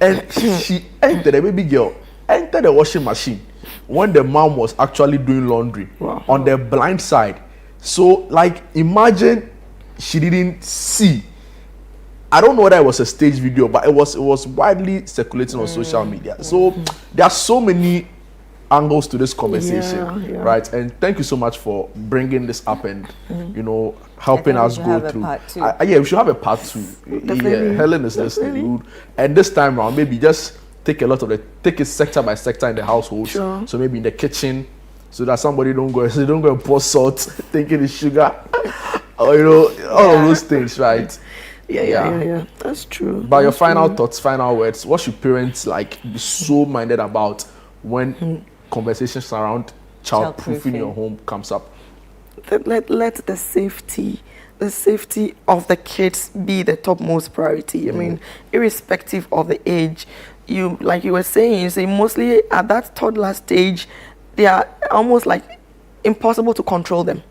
And she entered, a baby girl entered the washing machine when the mom was actually doing laundry on the blind side. So imagine she didn't see. I don't know whether it was a stage video, but it was widely circulating on social media. So there are so many angles to this conversation, right? And thank you so much for bringing this up and helping us go through. We should have a part 2. Yeah, Helen is listening, and this time around maybe just take it sector by sector in the household. So maybe in the kitchen, so that somebody don't go and pour salt thinking it's sugar, or all of those things, right? Yeah, that's true. But your final thoughts, final words, what should parents be so minded about when conversations around child-proofing your home comes up? Let the safety of the kids be the topmost priority. I mean, irrespective of the age, you were saying, mostly at that toddler stage, they are almost impossible to control them.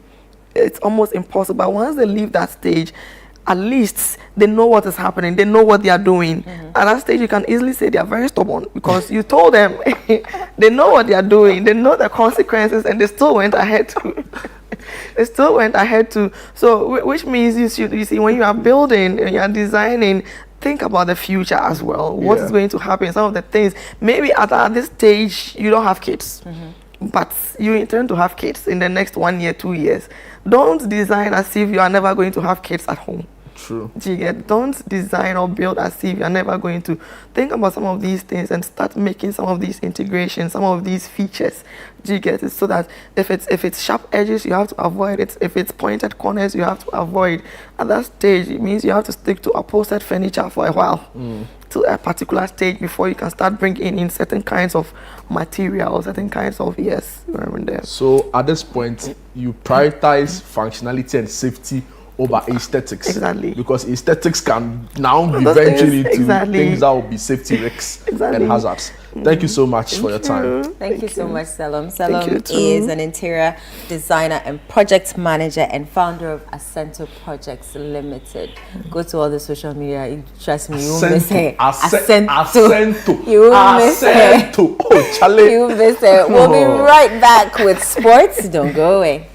It's almost impossible. But once they leave that stage, at least they know what is happening. They know what they are doing. At that stage, you can easily say they are very stubborn because you told them. They know what they are doing. They know the consequences, and they still went ahead to. So, which means you see, when you are building and you are designing, think about the future as well. What is going to happen? Some of the things. Maybe at this stage, you don't have kids. But you intend to have kids in the next 1 year, 2 years. Don't design as if you are never going to have kids at home. True. Don't design or build as if you're never going to. Think about some of these things and start making some of these integrations, some of these features. Do you get it? So that if it's sharp edges, you have to avoid it. If it's pointed corners, you have to avoid. At that stage, it means you have to stick to upholstered furniture for a while. To a particular stage before you can start bringing in certain kinds of materials, certain kinds of there. So at this point, you prioritize functionality and safety over aesthetics. Exactly. Because aesthetics can now eventually to things that will be safety risks and hazards. Thank you so much for your time. Thank you so much, Salom. Salom is an interior designer and project manager and founder of Acento Projects Limited. Go to all the social media. Trust me, you will miss her. Acento. You will miss her. Oh, Charlie. You will miss her. We'll be right back with sports. Don't go away.